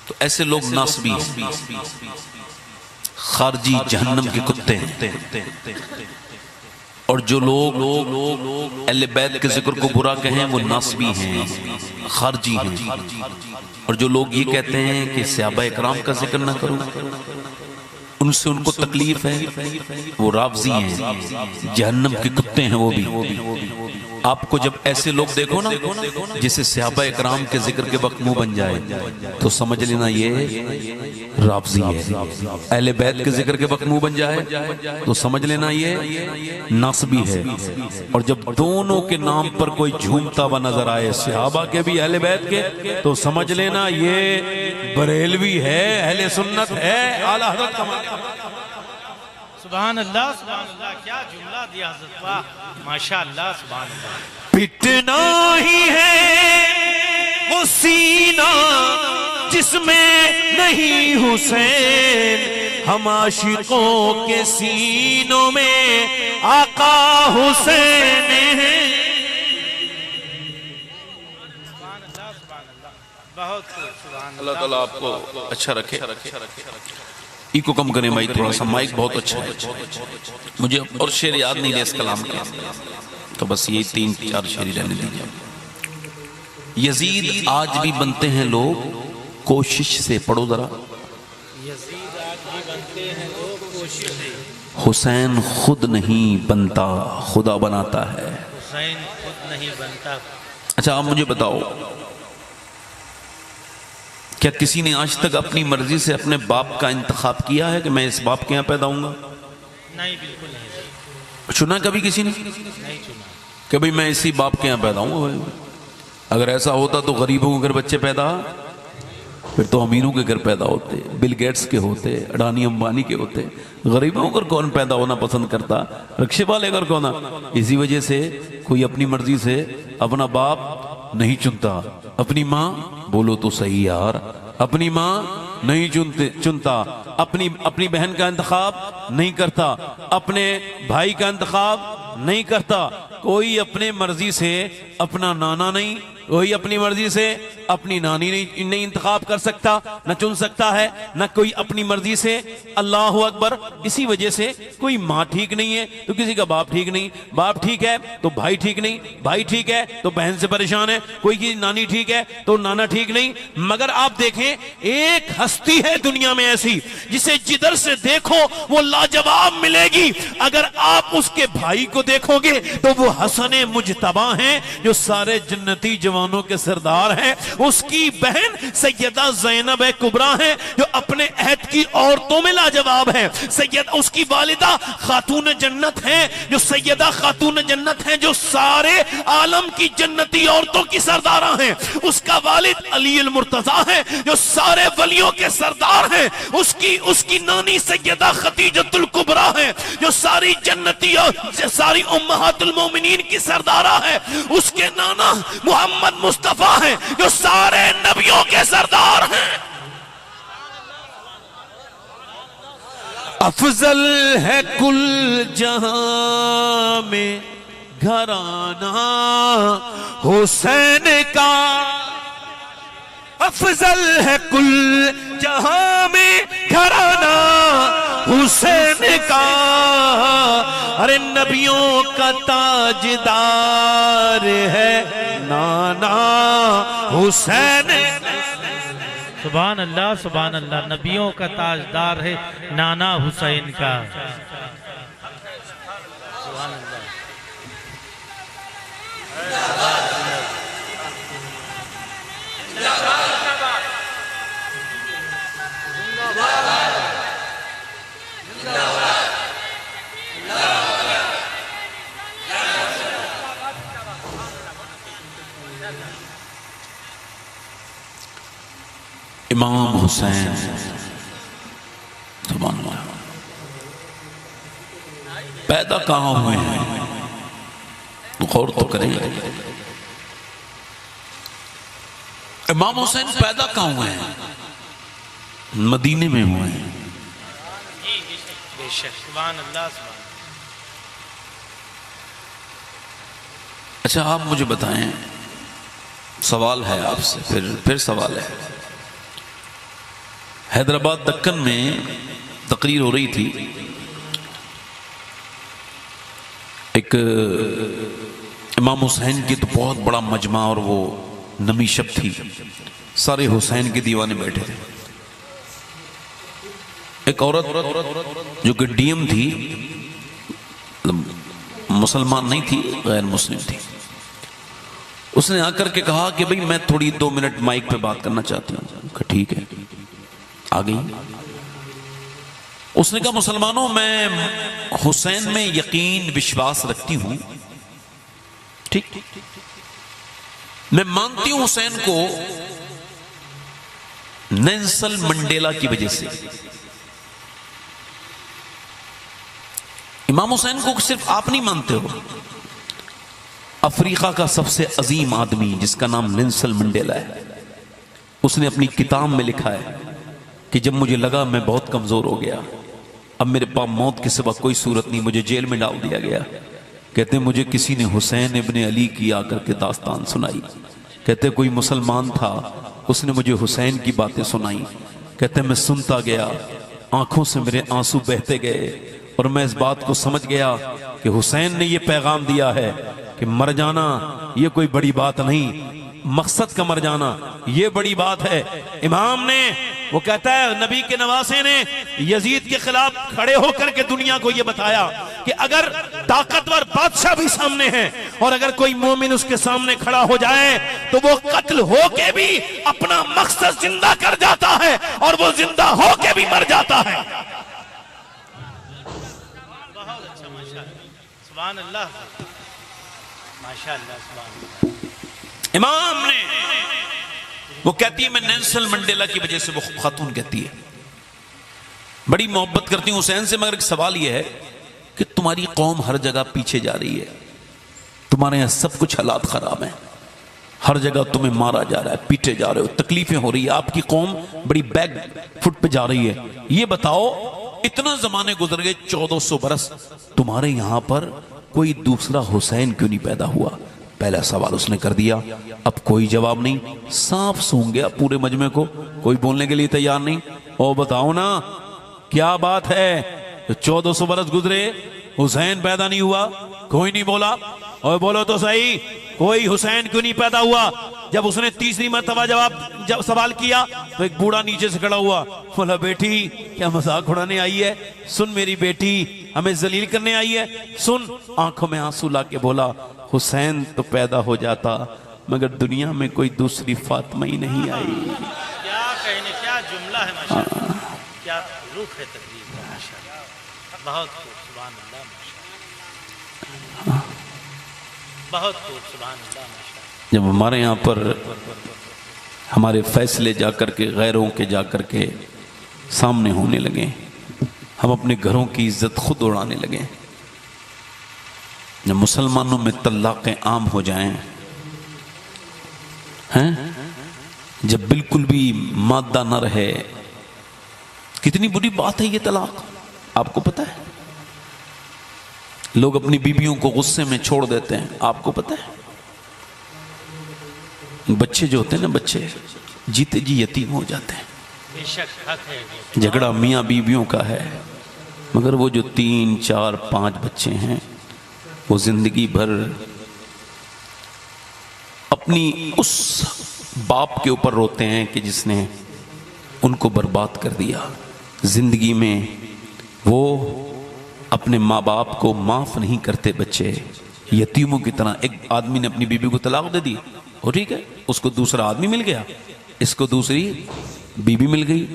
तो ऐसे लोग नासबी, खारजी, जहन्नम के कुत्ते हैं। और जो लोग अहले बैत के जिक्र को बुरा कहें वो नासबी हैं, खारजी हैं। और जो लोग ये कहते हैं कि सहाबा इकराम का जिक्र ना करो, उनसे उनको तकलीफ है, वो रावजी हैं, जहन्नम के कुत्ते हैं वो भी। आपको जब ऐसे लोग देखो ना जिसे सहाबा इकराम के जिक्र के वक्त मुंह बन जाए तो समझ लेना ये रावजी है। अहले बैत के जिक्र के वक्त मुंह बन जाए तो समझ लेना ये नासबी है। और जब दोनों के नाम पर कोई झूमता हुआ नजर आए, सहाबा के भी अहले बैत के, तो समझ लेना ये बरेलवी है, अहले सुन्नत है, आला हज़रत का। सुभान अल्लाह, सुभान अल्लाह, क्या जुमला दिया हज़रत, वाह माशाअल्लाह, सुभान अल्लाह। पिटना ही है वो सीना जिसमें नहीं हुसैन, हम आशिकों के सीनों में आका हुसैन है। बहुत सुभान अल्लाह ताला आपको अच्छा रखे। इको कम करें भाई, थोड़ा सा माइक बहुत अच्छा है। मुझे और शेर याद नहीं है इस कलाम के, तो बस ये 3-4 शेर ही रहने दीजिए। यजीद आज भी बनते हैं लोग कोशिश से, पढ़ो जरा। यजीद आज भी बनते हैं लोग कोशिश से, हुसैन खुद नहीं बनता, खुदा बनाता है। हुसैन खुद नहीं बनता। अच्छा आप मुझे बताओ, क्या किसी ने आज तक अपनी मर्जी से अपने बाप का इंतखाब किया है कि मैं इस बाप के यहाँ पैदा होऊंगा? नहीं, बिल्कुल नहीं। चुना कभी किसी ने? नहीं चुना कि भाई मैं इसी बाप के यहाँ पैदा होऊंगा। अगर ऐसा होता तो गरीबों के घर बच्चे पैदा, फिर तो अमीरों के घर पैदा होते, बिल गेट्स के होते, अडानी अंबानी के होते। गरीबों के घर कौन पैदा होना पसंद करता? रिक्शे वाले घर कौन? इसी वजह से कोई अपनी मर्जी से अपना बाप नहीं चुनता। अपनी माँ, बोलो तो सही यार, अपनी माँ नहीं चुनता, अपनी बहन का इंतखाब नहीं करता, अपने भाई का इंतखाब नहीं करता। कोई अपने मर्जी से अपना नाना नहीं, कोई अपनी मर्जी से अपनी नानी नहीं इंतखाब कर सकता, न चुन सकता है, न कोई अपनी मर्जी से। अल्लाह अकबर। इसी वजह से कोई माँ ठीक नहीं है तो किसी का बाप ठीक नहीं, बाप ठीक है तो भाई ठीक नहीं, भाई ठीक है तो बहन से परेशान है, कोई की नानी ठीक है तो नाना ठीक नहीं। मगर आप देखें, एक हस्ती है दुनिया में ऐसी जिसे जिधर से देखो वो लाजवाब मिलेगी। अगर आप उसके भाई को देखोगे तो वो हसन मुजतबा हैं, जो सारे जन्नती जवानों के सरदार हैं। उसकी बहन सैयदा ज़ैनब कुबरा है, जो अपने अहद की औरतों में लाजवाब है। उसकी वालिदा खातून जन्नत है, जो सैयदा खातून जन्नत है, जो सारे आलम की जन्नती औरतों की सरदारा हैं। उसका वालिद अली अल मुर्तजा है, जो सारे वलियों के सरदार हैं। उसकी नानी सैयदा खदीजतुल कुबरा है, जो सारी जन्नती और सारी उम्महातुल मोमिनीन की सरदारा है। उसके नाना मोहम्मद मुस्तफा है, जो सारे नबियों के सरदार हैं। अफजल है कुल जहां में घराना हुसैन का, अफजल है कुल जहां में घराना हुसैन का। अरे नबियों का ताजदार है नाना हुसैन। सुभान अल्लाह, सुभान अल्लाह। नबियों का ताजदार है नाना हुसैन का। सुभान अल्लाह। इमाम हुसैन, सुभान अल्लाह, पैदा कहाँ हुए हैं? गौर तो करें। इमाम हुसैन पैदा कहाँ हुए हैं? मदीने में हुए हैं। सुभान अल्लाह, सुभान। अच्छा आप मुझे बताएं, सवाल है आपसे, फिर सवाल है। हैदराबाद दक्कन में तकरीर हो रही थी, एक इमाम हुसैन की तो बहुत बड़ा मजमा और वो नमी शब थी, सारे हुसैन के दीवाने बैठे थे। एक औरत जो कि डीएम थी, मुसलमान नहीं थी, गैर मुस्लिम थी, उसने आकर के कहा कि भाई मैं थोड़ी 2 मिनट माइक पे बात करना चाहती हूँ। ठीक है, आ गई। उसने कहा मुसलमानों, मैं हुसैन में यकीन विश्वास रखती हूं, ठीक, मैं मानती हूं हुसैन को नेल्सन मंडेला की वजह से। इमाम हुसैन को सिर्फ आप नहीं मानते हो, अफ्रीका का सबसे अजीम आदमी जिसका नाम नेल्सन मंडेला है, उसने अपनी किताब में लिखा है कि जब मुझे लगा मैं बहुत कमज़ोर हो गया, अब मेरे पास मौत के सिवा कोई सूरत नहीं, मुझे जेल में डाल दिया गया। कहते मुझे किसी ने हुसैन इब्ने अली की आकर के दास्तान सुनाई। कहते कोई मुसलमान था, उसने मुझे हुसैन की बातें सुनाई। कहते मैं सुनता गया, आंखों से मेरे आंसू बहते गए और मैं इस बात को समझ गया कि हुसैन ने ये पैगाम दिया है कि मर जाना ये कोई बड़ी बात नहीं, मकसद का मर जाना ये बड़ी बात है। इमाम ने, वो कहता है नबी के नवासे ने यजीद के खिलाफ खड़े होकर के दुनिया को ये बताया कि अगर ताकतवर बादशाह भी सामने है और अगर कोई मोमिन उसके सामने खड़ा हो जाए तो वो कत्ल होके भी अपना मकसद जिंदा कर जाता है और वो जिंदा होके भी मर जाता है। बहुत अच्छा, माशाअल्लाह, सुभान अल्लाह, माशाअल्लाह, सुभान अल्लाह। इमाम ने, वो कहती है मैं नेल्सन मंडेला की वजह से, वो खातून कहती है बड़ी मोहब्बत करती हूं हुसैन से, मगर एक सवाल यह है कि तुम्हारी कौम हर जगह पीछे जा रही है, तुम्हारे यहां सब कुछ हालात खराब हैं, हर जगह तुम्हें मारा जा रहा है, पीटे जा रहे हो, तकलीफें हो रही है, आपकी कौम बड़ी बैक फुट पे जा रही है। ये बताओ इतना जमाने गुजर गए, 1400 बरस, तुम्हारे यहां पर कोई दूसरा हुसैन क्यों नहीं पैदा हुआ? पहला सवाल उसने कर दिया। अब कोई जवाब नहीं, साफ सूंघ गया पूरे मजमे को, कोई बोलने के लिए तैयार नहीं। और बताओ ना क्या बात है, 1400 बरस गुजरे, हुसैन पैदा नहीं हुआ, कोई नहीं बोला। और बोलो तो सही, कोई हुसैन क्यों नहीं पैदा हुआ? जब उसने तीसरी मर्तबा जब सवाल किया तो एक बूढ़ा नीचे से खड़ा हुआ, बोला बेटी क्या मजाक उड़ाने आई है? सुन मेरी बेटी, हमें जलील करने आई है, सुन। आंखों में आंसू ला के बोला हुसैन तो पैदा हो जाता मगर दुनिया में कोई दूसरी फातिमा ही नहीं आई। क्या कहने, क्या जुमला है माशाअल्लाह, क्या रुख है तकरीर का माशाअल्लाह, बहुत खूब, सुभान अल्लाह, माशाअल्लाह, बहुत खूब, सुभान अल्लाह, माशाअल्लाह। जब हमारे यहाँ पर हमारे फैसले जाकर के गैरों के जाकर के सामने होने लगे, हम अपने घरों की इज्जत खुद उड़ाने लगे, जब मुसलमानों में तलाक़ें आम हो जाएं, हैं, जब बिल्कुल भी मादा न रहे, कितनी बुरी बात है ये तलाक, आपको पता है? लोग अपनी बीवियों को गुस्से में छोड़ देते हैं, आपको पता है? बच्चे जो होते हैं ना, बच्चे जीते जी यतीम हो जाते हैं। बेशक हक है, झगड़ा मियाँ बीवियों का है, मगर वो जो 3, 4, 5 बच्चे हैं वो जिंदगी भर अपनी उस बाप के ऊपर रोते हैं कि जिसने उनको बर्बाद कर दिया। जिंदगी में वो अपने माँ बाप को माफ नहीं करते बच्चे, यतीमों की तरह। एक आदमी ने अपनी बीवी को तलाक दे दी, और ठीक है, उसको दूसरा आदमी मिल गया, इसको दूसरी बीवी मिल गई।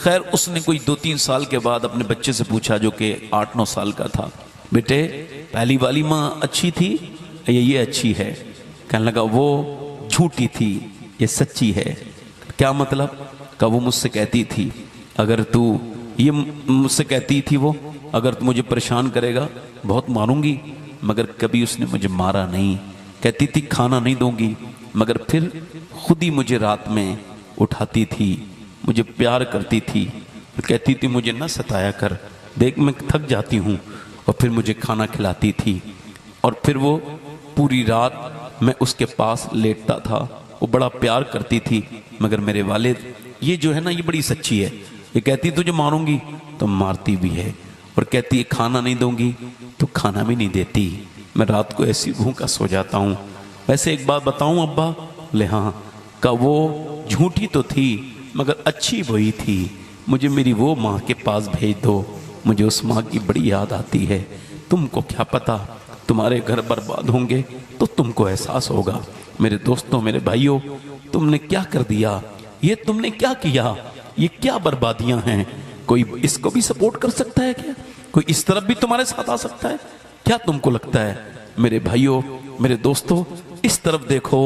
खैर उसने कोई 2-3 साल के बाद अपने बच्चे से पूछा जो कि 8-9 साल का था, बेटे पहली वाली माँ अच्छी थी या ये अच्छी है? कहने लगा वो झूठी थी, ये सच्ची है। क्या मतलब? का वो मुझसे कहती थी अगर तू, ये मुझसे कहती थी वो, अगर तू मुझे परेशान करेगा बहुत मारूंगी, मगर कभी उसने मुझे मारा नहीं। कहती थी खाना नहीं दूंगी, मगर फिर खुद ही मुझे रात में उठाती थी, मुझे प्यार करती थी, कहती थी मुझे ना सताया कर, देख मैं थक जाती हूँ, और फिर मुझे खाना खिलाती थी, और फिर वो पूरी रात मैं उसके पास लेटता था, वो बड़ा प्यार करती थी। मगर मेरे वालिद, ये जो है ना ये बड़ी सच्ची है, ये कहती तुझे मारूंगी तो मारती भी है, और कहती है खाना नहीं दूंगी तो खाना भी नहीं देती, मैं रात को ऐसी भूखा सो जाता हूँ। वैसे एक बात बताऊँ अब्बा? ले हाँ। का वो झूठी तो थी मगर अच्छी वही थी, मुझे मेरी वो माँ के पास भेज दो, मुझे उस माँ की बड़ी याद आती है। तुमको क्या पता, तुम्हारे घर बर्बाद होंगे तो तुमको एहसास होगा। मेरे दोस्तों, मेरे भाइयों, तुमने क्या कर दिया, ये तुमने क्या किया, ये क्या बर्बादियां हैं? कोई इसको भी सपोर्ट कर सकता है क्या? कोई इस तरफ भी तुम्हारे साथ आ सकता है क्या? तुमको लगता है? मेरे भाइयों, मेरे दोस्तों, इस तरफ देखो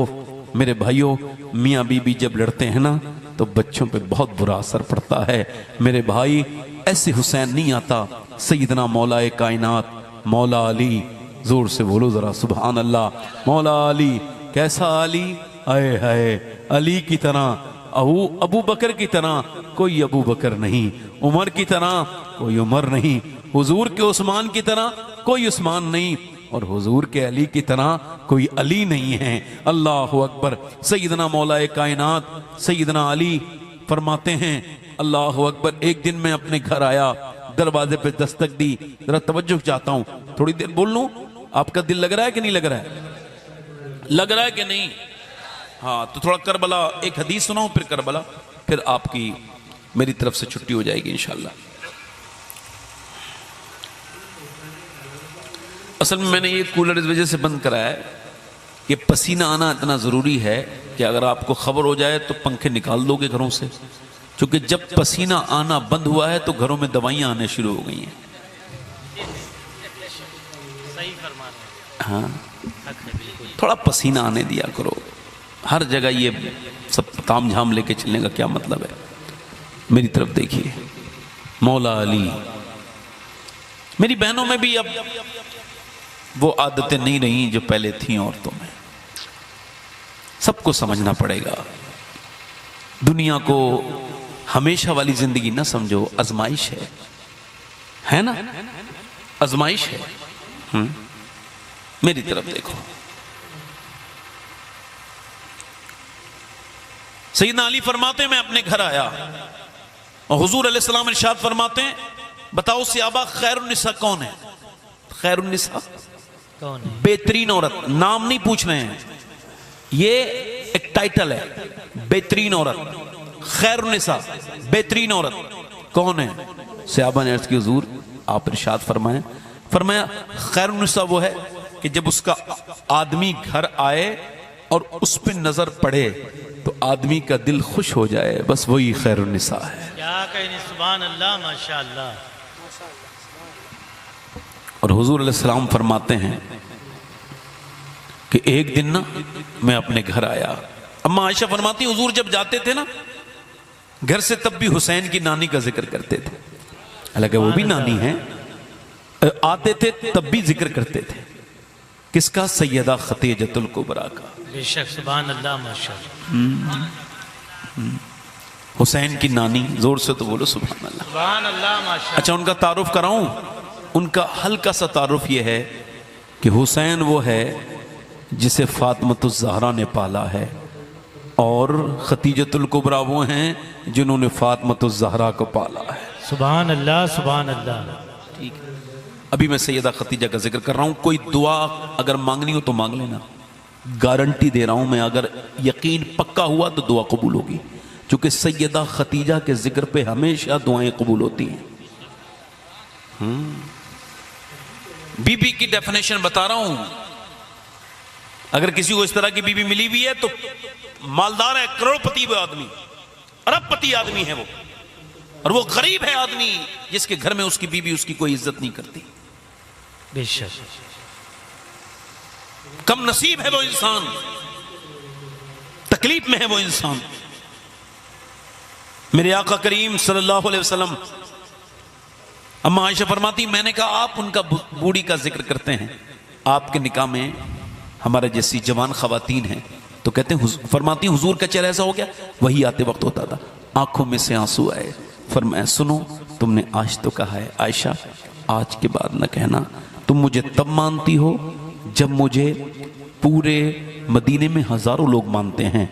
मेरे भाइयों, मियाँ बीबी जब लड़ते हैं ना तो बच्चों पे बहुत बुरा असर पड़ता है। मेरे भाई, ऐसे हुसैन नहीं आता। सैयदना मौलाए कायनात मौला अली, जोर से बोलो जरा सुभान अल्लाह। मौला अली, कैसा अली? आए हाय, अली की तरह अबू बकर की तरह कोई अबू बकर नहीं, उमर की तरह कोई उमर नहीं, हुजूर के उस्मान की तरह कोई उस्मान नहीं, और हुजूर के अली की तरह कोई अली नहीं है। अल्लाह अकबर। सैयदना मौलाए कायनात सैयदना अली फरमाते हैं, अल्लाह अकबर, एक दिन मैं अपने घर आया, दरवाजे पे दस्तक दी, जरा तवज्जो चाहता हूं, थोड़ी देर बोल लूं, आपका दिल लग रहा है कि नहीं लग रहा है? लग रहा है कि नहीं? हाँ, तो थोड़ा करबला, एक हदीस सुनाऊं फिर करबला, फिर आपकी मेरी तरफ से छुट्टी हो जाएगी इंशाल्लाह। असल में मैंने ये कूलर इस वजह से बंद कराया है कि पसीना आना इतना ज़रूरी है कि अगर आपको खबर हो जाए तो पंखे निकाल दोगे घरों से, क्योंकि जब पसीना आना बंद हुआ है तो घरों में दवाइयाँ आने शुरू हो गई हैं। सही फरमा रहे हाँ, हैं। थोड़ा पसीना आने दिया करो। हर जगह ये सब ताम झाम लेके चलने का क्या मतलब है? मेरी तरफ देखिए, मौला अली। मेरी बहनों में भी अब वो आदतें नहीं रही जो पहले थी औरतों में। सबको समझना पड़ेगा, दुनिया को हमेशा वाली जिंदगी ना समझो, आजमाइश है ना, आजमाइश है। मेरी तरफ देखो, सैयदना अली फरमाते हैं, मैं अपने घर आया और हुजूर अलैहिस्सलाम इरशाद फरमाते हैं, बताओ सहाबा खैरुन्निसा कौन है? खैरुन्निसा कौन है? बेहतरीन औरत। नाम नहीं पूछ रहे हैं, ये एक टाइटल है, बेहतरीन औरत, खैरुन्निसा, बेहतरीन औरत कौन है? सहाबा ने अर्ज की, हुजूर आप इरशाद फरमाएं। फरमाया खैरुन्निसा वो है कि जब उसका आदमी घर आए और उस पर नजर पड़े तो आदमी का दिल खुश हो जाए, बस वही खैरुन्निसा है। क्या कहें, सुभान अल्लाह, माशाअल्लाह। और हुजूर अलैहिस्सलाम फरमाते हैं कि एक दिन ना मैं अपने घर आया, अम्मा आयशा फरमाती, हुजूर जब जाते थे ना घर से तब भी हुसैन की नानी का जिक्र करते थे, हालांकि वो भी नानी है, आते थे तब भी जिक्र करते थे। किसका? सैयदा खतीजतुल कुबरा का। बेशक, सुभान अल्लाह, माशाअल्लाह। हुसैन की नानी, जोर से तो बोलो सुभान अल्लाह। सुभान अल्लाह, माशाअल्लाह। अच्छा, उनका तारुफ कराऊं? उनका हल्का सा तारुफ यह है कि हुसैन वो है जिसे फातिमतुज़ ज़हरा ने पाला है, और खतीजतुल कुबरा वो हैं जिन्होंने फातिमतुज़ ज़हरा को पाला है। सुभान अल्लाह, सुभान अल्लाह। ठीक है, अभी मैं सैयदा खतीजा का जिक्र कर रहा हूं। कोई दुआ अगर मांगनी हो तो मांग लेना, गारंटी दे रहा हूं मैं, अगर यकीन पक्का हुआ तो दुआ कबूल होगी, क्योंकि सैयदा खतीजा के जिक्र पे हमेशा दुआएं कबूल होती हैं। बीबी की डेफिनेशन बता रहा हूं, अगर किसी को इस तरह की बीबी मिली हुई है तो मालदार है, करोड़पति वो आदमी, अरबपति आदमी है वो, और वो गरीब है आदमी जिसके घर में उसकी बीबी उसकी कोई इज्जत नहीं करती। बेशक, कम नसीब है वो इंसान, तकलीफ में है वो इंसान। मेरे आका करीम सल्लल्लाहु अलैहि वसल्लम, अम्मा आयशा फरमाती, मैंने कहा आप उनका बूढ़ी का जिक्र करते हैं, आपके निकाह में हमारे जैसी जवान खवातीन हैं, तो कहते हैं, फरमाती हुजूर का चेहरा ऐसा हो गया, वही आते वक्त होता था, आंखों में से आंसू आए। फरमाया, सुनो, तुमने आज तो कहा है आयशा, आज के बाद न कहना, तुम मुझे तब मानती हो जब मुझे पूरे मदीने में हजारों लोग मानते हैं,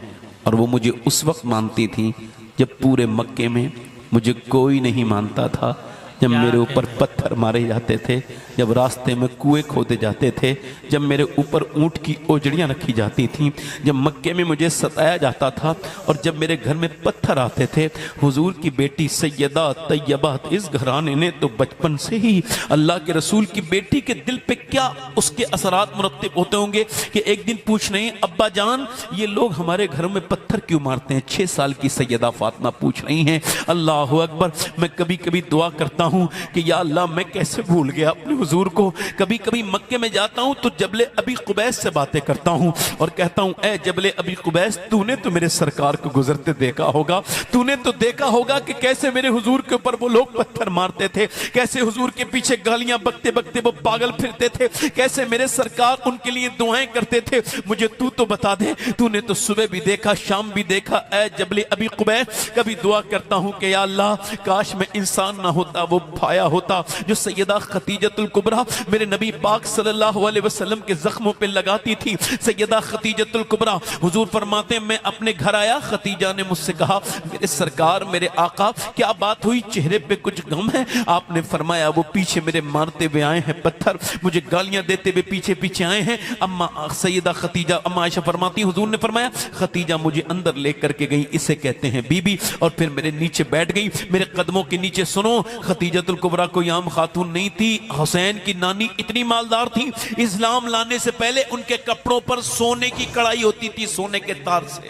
और वो मुझे उस वक्त मानती थी जब पूरे मक्के में मुझे कोई नहीं मानता था, जब मेरे ऊपर पत्थर मारे जाते थे, जब रास्ते में कुएं खोदे जाते थे, जब मेरे ऊपर ऊंट की ओजड़ियां रखी जाती थीं, जब मक्के में मुझे सताया जाता था, और जब मेरे घर में पत्थर आते थे। हुजूर की बेटी सैयदा तैयबा, इस घराने ने तो बचपन से ही अल्लाह के रसूल की बेटी के दिल पे क्या उसके असरात मुरत्तिब होते होंगे कि एक दिन पूछ रही, अब्बा जान ये लोग हमारे घरों में पत्थर क्यों मारते हैं? 6 साल की सैयदा फातिमा पूछ रही हैं। अल्लाह अकबर। मैं कभी कभी दुआ करता हूँ कि या अल्लाह मैं कैसे भूल गया अपने हुजूर को। कभी कभी मक्के में जाता हूँ तो जबले अबी कुबैस से बातें करता हूँ और कहता हूँ ए जबले अबी कुबैस, तूने तो मेरे सरकार को गुजरते देखा होगा, तूने तो देखा होगा कि कैसे मेरे हुजूर के ऊपर वो लोग पत्थर मारते थे, कैसे हुजूर के पीछे गालियां बकते बकते वो पागल फिरते थे, कैसे मेरे सरकार उनके लिए दुआएं करते थे। मुझे तू तो बता दे, तूने तो सुबह भी देखा, शाम भी देखा। ए जबले अबी कुबैस, कभी दुआ करता हूँ कि या अल्लाह काश मैं इंसान ना होता, वो भाया होता जो सैयदा खतीजतुल कुबरा मेरे नबी पाक सल्लल्लाहु अलैहि वसल्लम के जख्मों पे लगाती थी। सैयदा खतीजतुल कुबरा, हुजूर फरमाते हैं मैं अपने घर आया, खतीजा ने मुझसे कहा मेरे सरकार, मेरे आका, क्या बात हुई, चेहरे पे कुछ गम है? आपने फरमाया वो पीछे मेरे मारते हुए आए हैं पत्थर, मुझे गालियां देते हुए पीछे पीछे आए हैं। अम्मा सैयदा खतीजा, अम्मा आयशा फरमाती हुजूर ने फरमाया खतीजा मुझे अंदर लेकर के गई, इसे कहते हैं बीबी, और फिर मेरे नीचे बैठ गई, मेरे कदमों के नीचे। सुनो, खतीजतुल कुबरा कोई आम खातून नहीं थी। हुसैन की नानी इतनी मालदार थी, इस्लाम लाने से पहले उनके कपड़ों पर सोने की कढ़ाई होती थी, सोने के तार से।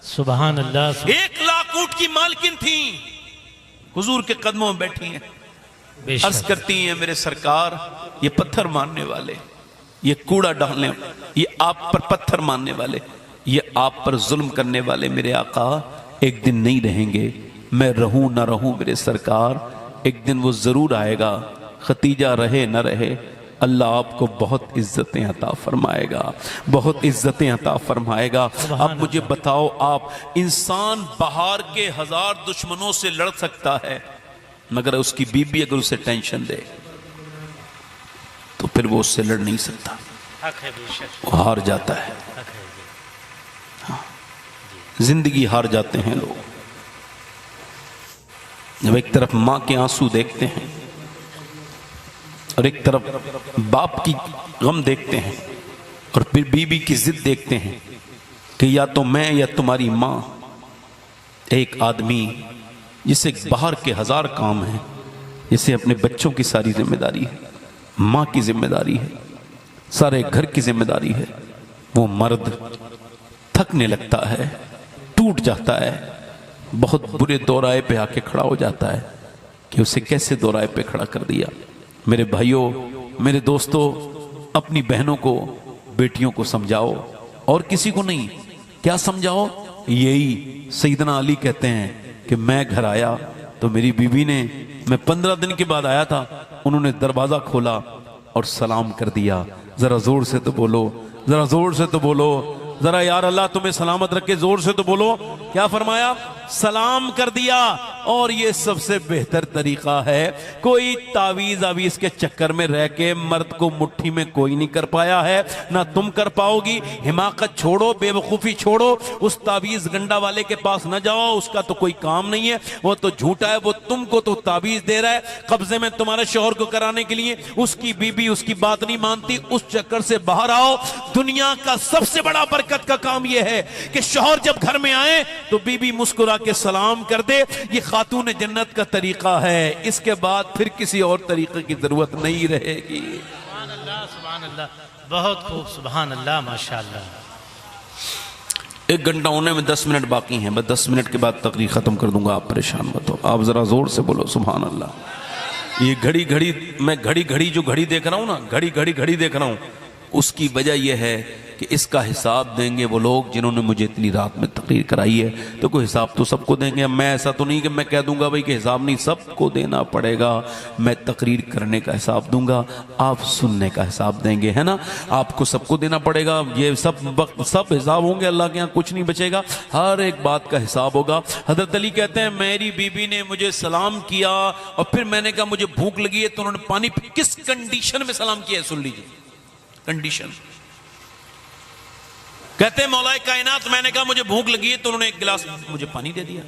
सुभान अल्लाह। 1 लाख ऊंट की मालकिन थी, हुजूर के कदमों में बैठी हैं। अर्ज करती हैं मेरे सरकार, ये पत्थर मारने वाले, ये कूड़ा डालने, ये आप पर पत्थर मारने वाले, ये आप पर जुल्म करने वाले मेरे आका एक दिन नहीं रहेंगे। मैं रहूं ना रहूं मेरे सरकार, एक दिन वो जरूर आएगा। खतीजा रहे न रहे, अल्लाह आपको बहुत इज्जतें अता फरमाएगा, बहुत इज्जतें अता फरमाएगा। अब मुझे बताओ, आप इंसान बाहर के 1000 दुश्मनों से लड़ सकता है, मगर उसकी बीबी अगर उसे टेंशन दे तो फिर वो उससे लड़ नहीं सकता, वो हार जाता है। हाँ, जिंदगी हार जाते हैं लोग जब एक तरफ मां के आंसू देखते हैं और एक तरफ बाप की गम देखते हैं और फिर बीबी की जिद देखते हैं कि या तो मैं या तुम्हारी मां। एक आदमी जिसे बाहर के 1000 काम हैं, जिसे अपने बच्चों की सारी जिम्मेदारी है, मां की जिम्मेदारी है, सारे घर की जिम्मेदारी है, वो मर्द थकने लगता है, टूट जाता है, बहुत बुरे दौराए पे आके खड़ा हो जाता है कि उसे कैसे दौराए पे खड़ा कर दिया। मेरे भाइयों, मेरे दोस्तों, अपनी बहनों को, बेटियों को समझाओ और किसी को नहीं। क्या समझाओ? यही सैयदना अली कहते हैं कि मैं घर आया तो मेरी बीवी ने, मैं 15 दिन के बाद आया था, उन्होंने दरवाजा खोला और सलाम कर दिया। जरा जोर से तो बोलो, जरा जोर से तो बोलो, जरा यार अल्लाह तुम्हें सलामत रखे, जोर से तो बोलो। क्या फरमाया? सलाम कर दिया। और ये सबसे बेहतर तरीका है। कोई तावीज आवीज के चक्कर में रह के मर्द को मुट्ठी में कोई नहीं कर पाया है, ना तुम कर पाओगी। हिमाकत छोड़ो, बेवकूफी छोड़ो, उस तावीज गंडा वाले के पास न जाओ, उसका तो कोई काम नहीं है, वो तो झूठा है, वो तुमको तो तावीज दे रहा है कब्जे में तुम्हारे शौहर को कराने के लिए। उसकी बीबी उसकी बात नहीं मानती, उस चक्कर से बाहर आओ। दुनिया का सबसे बड़ा बरकत का काम यह है कि शौहर जब घर में आए तो बीबी मुस्कुरा के सलाम कर दे। ये खातून जन्नत का तरीका है। इसके बाद फिर किसी और तरीके की जरूरत नहीं रहेगी। सुभान अल्लाह, सुभान अल्लाह, बहुत खूब, सुभान अल्लाह, माशाअल्लाह। 1 घंटा होने में 10 मिनट बाकी हैं, बस 10 मिनट के बाद तकरीर खत्म कर दूंगा। आप परेशान मत हो, आप जरा जोर से बोलो सुभान अल्लाह। ये घड़ी घड़ी, मैं घड़ी घड़ी जो घड़ी देख रहा हूं ना, घड़ी घड़ी घड़ी देख रहा हूं, उसकी वजह यह है कि इसका हिसाब देंगे वो लोग जिन्होंने मुझे इतनी रात में तकरीर कराई है। तो कोई हिसाब तो सबको देंगे। मैं ऐसा तो नहीं कि मैं कह दूंगा भाई कि हिसाब नहीं, सबको देना पड़ेगा। मैं तकरीर करने का हिसाब दूंगा, आप सुनने का हिसाब देंगे, है ना। आपको सबको देना पड़ेगा। ये सब हिसाब होंगे, अल्लाह के यहाँ कुछ नहीं बचेगा, हर एक बात का हिसाब होगा। हजरत अली कहते हैं मेरी बीबी ने मुझे सलाम किया और फिर मैंने कहा मुझे भूख लगी है, तो उन्होंने पानी, किस कंडीशन में सलाम किया है सुन लीजिए, कंडीशन। कहते हैं मौलाए कायनात, मैंने कहा मुझे भूख लगी है, तो उन्होंने 1 गिलास मुझे पानी दे दिया।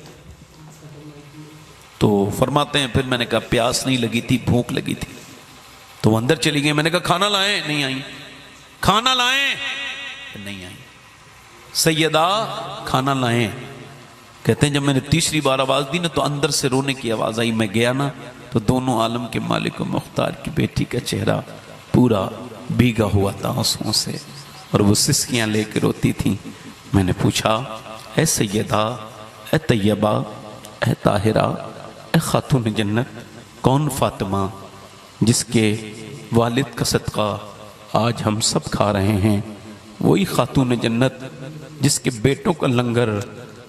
तो फरमाते हैं फिर मैंने कहा प्यास नहीं लगी थी, भूख लगी थी। तो वो अंदर चली गई। मैंने कहा खाना लाएं, नहीं आई। खाना लाएं, नहीं आई। सैयदा खाना लाएं। कहते हैं जब मैंने तीसरी बार आवाज दी ना, तो अंदर से रोने की आवाज आई। मैं गया ना, तो दोनों आलम के मालिक व मुख्तार की बेटी का चेहरा पूरा भीगा हुआ था आंसुओं से, और वो सिसकियां लेकर रोती थी। मैंने पूछा, ए सैयदा, ए तैयबा, ए ताहिरा, ए खातून जन्नत, कौन फातिमा जिसके वालिद का सदका आज हम सब खा रहे हैं, वही खातून जन्नत जिसके बेटों का लंगर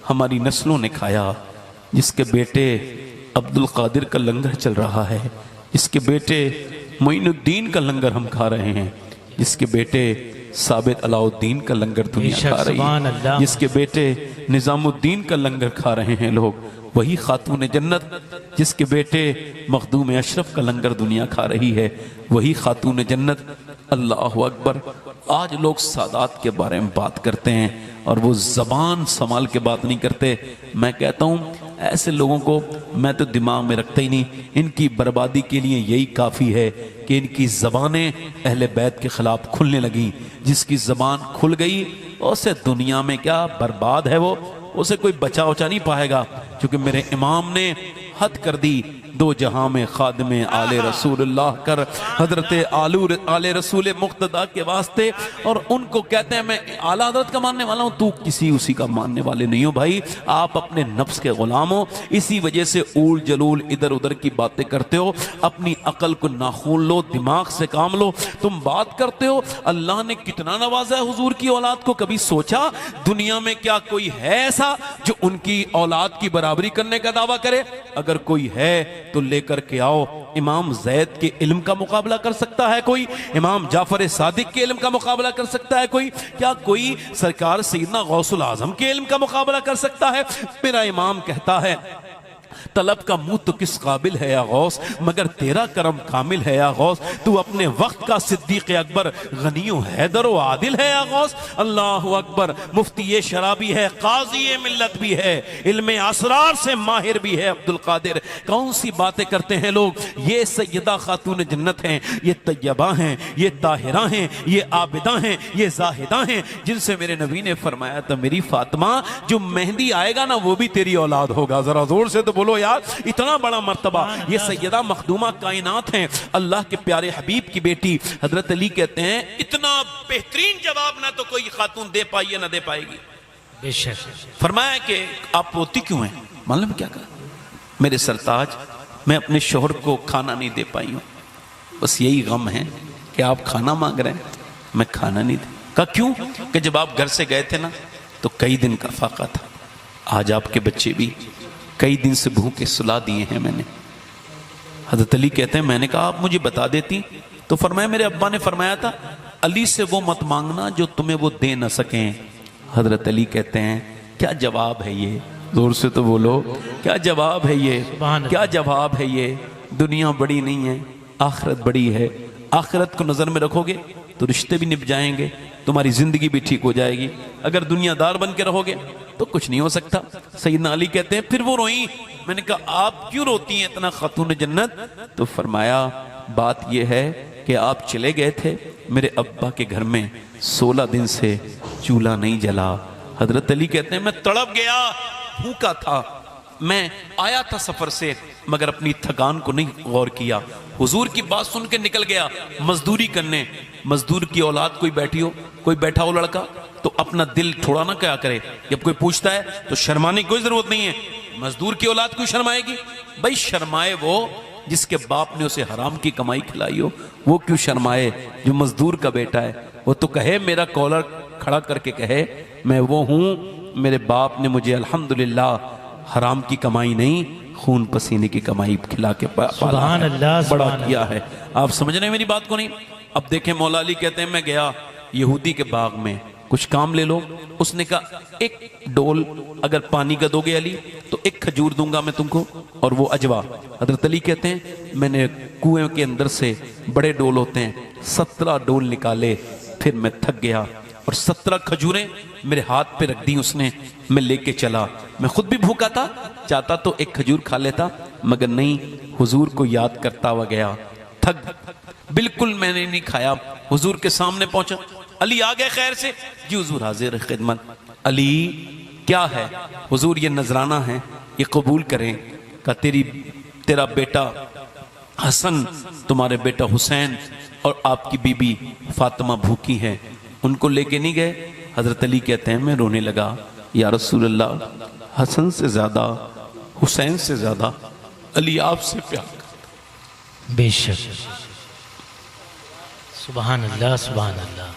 हमारी नस्लों ने खाया, जिसके बेटे अब्दुल कादिर का लंगर चल रहा है, जिसके बेटे मोइनुद्दीन का लंगर हम खा रहे हैं, जिसके बेटे साबित अलाउद्दीन का लंगर दुनिया खा रही है, जिसके बेटे निज़ामुद्दीन का लंगर खा रहे हैं लोग, वही खातून जन्नत जिसके बेटे मखदूम अशरफ का लंगर दुनिया खा रही है, वही खातून जन्नत। अल्लाह अकबर। आज लोग सादात के बारे में बात करते हैं और वो ज़बान संभाल के बात नहीं करते। मैं कहता हूँ ऐसे लोगों को मैं तो दिमाग में रखता ही नहीं। इनकी बर्बादी के लिए यही काफ़ी है कि इनकी ज़बानें अहले बैत के ख़िलाफ़ खुलने लगीं। जिसकी ज़बान खुल गई उसे दुनिया में क्या बर्बाद है, वो उसे कोई बचा उचा नहीं पाएगा, क्योंकि मेरे इमाम ने हद कर दी, दो जहां में खादम आले रसूलुल्लाह कर हजरत आले रसूल मुक्तदा के वास्ते। और उनको कहते हैं मैं आला हजरत का मानने वाला हूं, तू किसी उसी का मानने वाले नहीं हो भाई, आप अपने नफ्स के गुलाम हो। इसी वजह से ऊल जलूल इधर उधर की बातें करते हो, अपनी अकल को नाखून लो, दिमाग से काम लो। तुम बात करते हो अल्लाह ने कितना नवाजा है हुजूर की औलाद को, कभी सोचा दुनिया में क्या कोई है ऐसा जो उनकी औलाद की बराबरी करने का दावा करे? अगर कोई है तो लेकर के आओ। इमाम जैद के इल्म का मुकाबला कर सकता है कोई? इमाम जाफर सादिक के इल्म का मुकाबला कर सकता है कोई? क्या कोई सरकार सैयदना गौसुल आजम के इल्म का मुकाबला कर सकता है? मेरा इमाम कहता है तलब का मुंह तो किस काबिल है या गौस, मगर तेरा करम कामिल है या गौस। तू अपने वक्त का सिद्दीक अकबर, गनियो हैदर व आदिल है या गौस। अल्लाह अकबर। मुफ्ती शराबी है, काजी मिल्लत भी है, इल्म असरार से माहिर भी है अब्दुल कादिर। कौन सी बातें करते हैं लोग। ये सैयदा खातून जन्नत हैं, ये तैयबा हैं, ये ताहिरा हैं, ये आबिदा हैं, ये जाहिदा हैं, जिनसे मेरे नबी ने फरमाया था मेरी फातिमा जो मेहंदी आएगा ना वो भी तेरी औलाद होगा। जरा जोर से तो बोलो यार, इतना बड़ा मर्तबा। ये सैयदा मखदूमा कायनात हैं, अल्लाह के प्यारे हबीब की बेटी। हजरत अली कहते हैं इतना बेहतरीन जवाब ना तो कोई खातून दे पाई है ना दे पाएगी। बेशक। फरमाया कि आप रोती क्यों हैं? मालूम क्या कहा? मेरे सरताज मैं अपने शोहर को खाना नहीं दे पाई हूं, बस यही गम है कि आप खाना मांग रहे हैं, मैं खाना नहीं दे। कहा क्यों? कि जब आप घर से गए थे ना तो कई दिन का फाका था, आज आपके बच्चे भी कई दिन से भूखे सुला दिए हैं मैंने। हज़रत अली कहते हैं मैंने कहा आप मुझे बता देती तो। फरमाया मेरे अब्बा ने फरमाया था अली से वो मत मांगना जो तुम्हें वो दे न सकें। हज़रत अली कहते हैं क्या जवाब है ये? जोर से तो बोलो, क्या जवाब है ये? क्या जवाब है ये? दुनिया बड़ी नहीं है, आखिरत बड़ी है। आखिरत को नज़र में रखोगे तो रिश्ते भी निभ जाएंगे, तुम्हारी जिंदगी भी ठीक हो जाएगी। अगर दुनियादार बन के रहोगे तो कुछ नहीं हो सकता। सैयदना अली कहते हैं फिर वो रोई। मैंने कहा आप क्यों रोती हैं इतना खातून जन्नत? तो फरमाया बात यह है कि आप चले गए थे, मेरे अब्बा के घर में 16 दिन से चूल्हा नहीं जला। हजरत अली कहते हैं मैं तड़प गया, भूखा था, मैं आया था सफर से मगर अपनी थकान को नहीं गौर किया। हुजूर की बात सुन के निकल गया मजदूरी करने। मजदूर की औलाद कोई बैठी हो, कोई बैठा हो लड़का, तो अपना दिल थोड़ा ना क्या करे। जब कोई पूछता है तो शर्माने की कोई जरूरत नहीं है। मजदूर की औलाद क्यों शर्माएगी? भाई शर्माए वो जिसके बाप ने उसे हराम की कमाई खिलाई हो, वो क्यों शर्माए जो मजदूर का बेटा है? वो तो कहे, मेरा कॉलर खड़ा करके कहे मैं वो हूं, मेरे बाप ने मुझे अल्हम्दुलिल्लाह हराम की कमाई नहीं खून पसीने की कमाई खिला के बड़ा किया है। आप समझ रहे हैं मेरी बात को नहीं? अब देखें मौला अली कहते हैं मैं गया यहूदी के बाग में, कुछ काम ले लो। उसने कहा एक डोल अगर पानी का दोगे अली तो एक खजूर दूंगा मैं तुमको और वो अजवा। हजरत अली कहते हैं मैंने कुएं के अंदर से बड़े डोल होते हैं 17 डोल निकाले, फिर मैं थक गया और 17 खजूरें मेरे हाथ पे रख दी उसने। मैं लेके चला, मैं खुद भी भूखा था, चाहता तो एक खजूर खा लेता मगर नहीं, हुजूर को याद करता हुआ गया, थक बिल्कुल मैंने नहीं खाया। हुजूर के सामने पहुंचा, अली आ गए खैर से? जी हुजूर हाजिर खिदमत। अली क्या है? हुजूर ये नजराना है, ये कबूल करें। का तेरा बेटा हसन, तुम्हारे बेटा हुसैन और आपकी बीबी फातिमा भूखी है, उनको लेके नहीं गए? हजरत अली कहते हैं मैं रोने लगा, या रसूल अल्लाह हसन से ज्यादा, हुसैन से ज्यादा अली आपसे प्यार करता। बेशक। सुभान अल्लाह सुभान अल्लाह।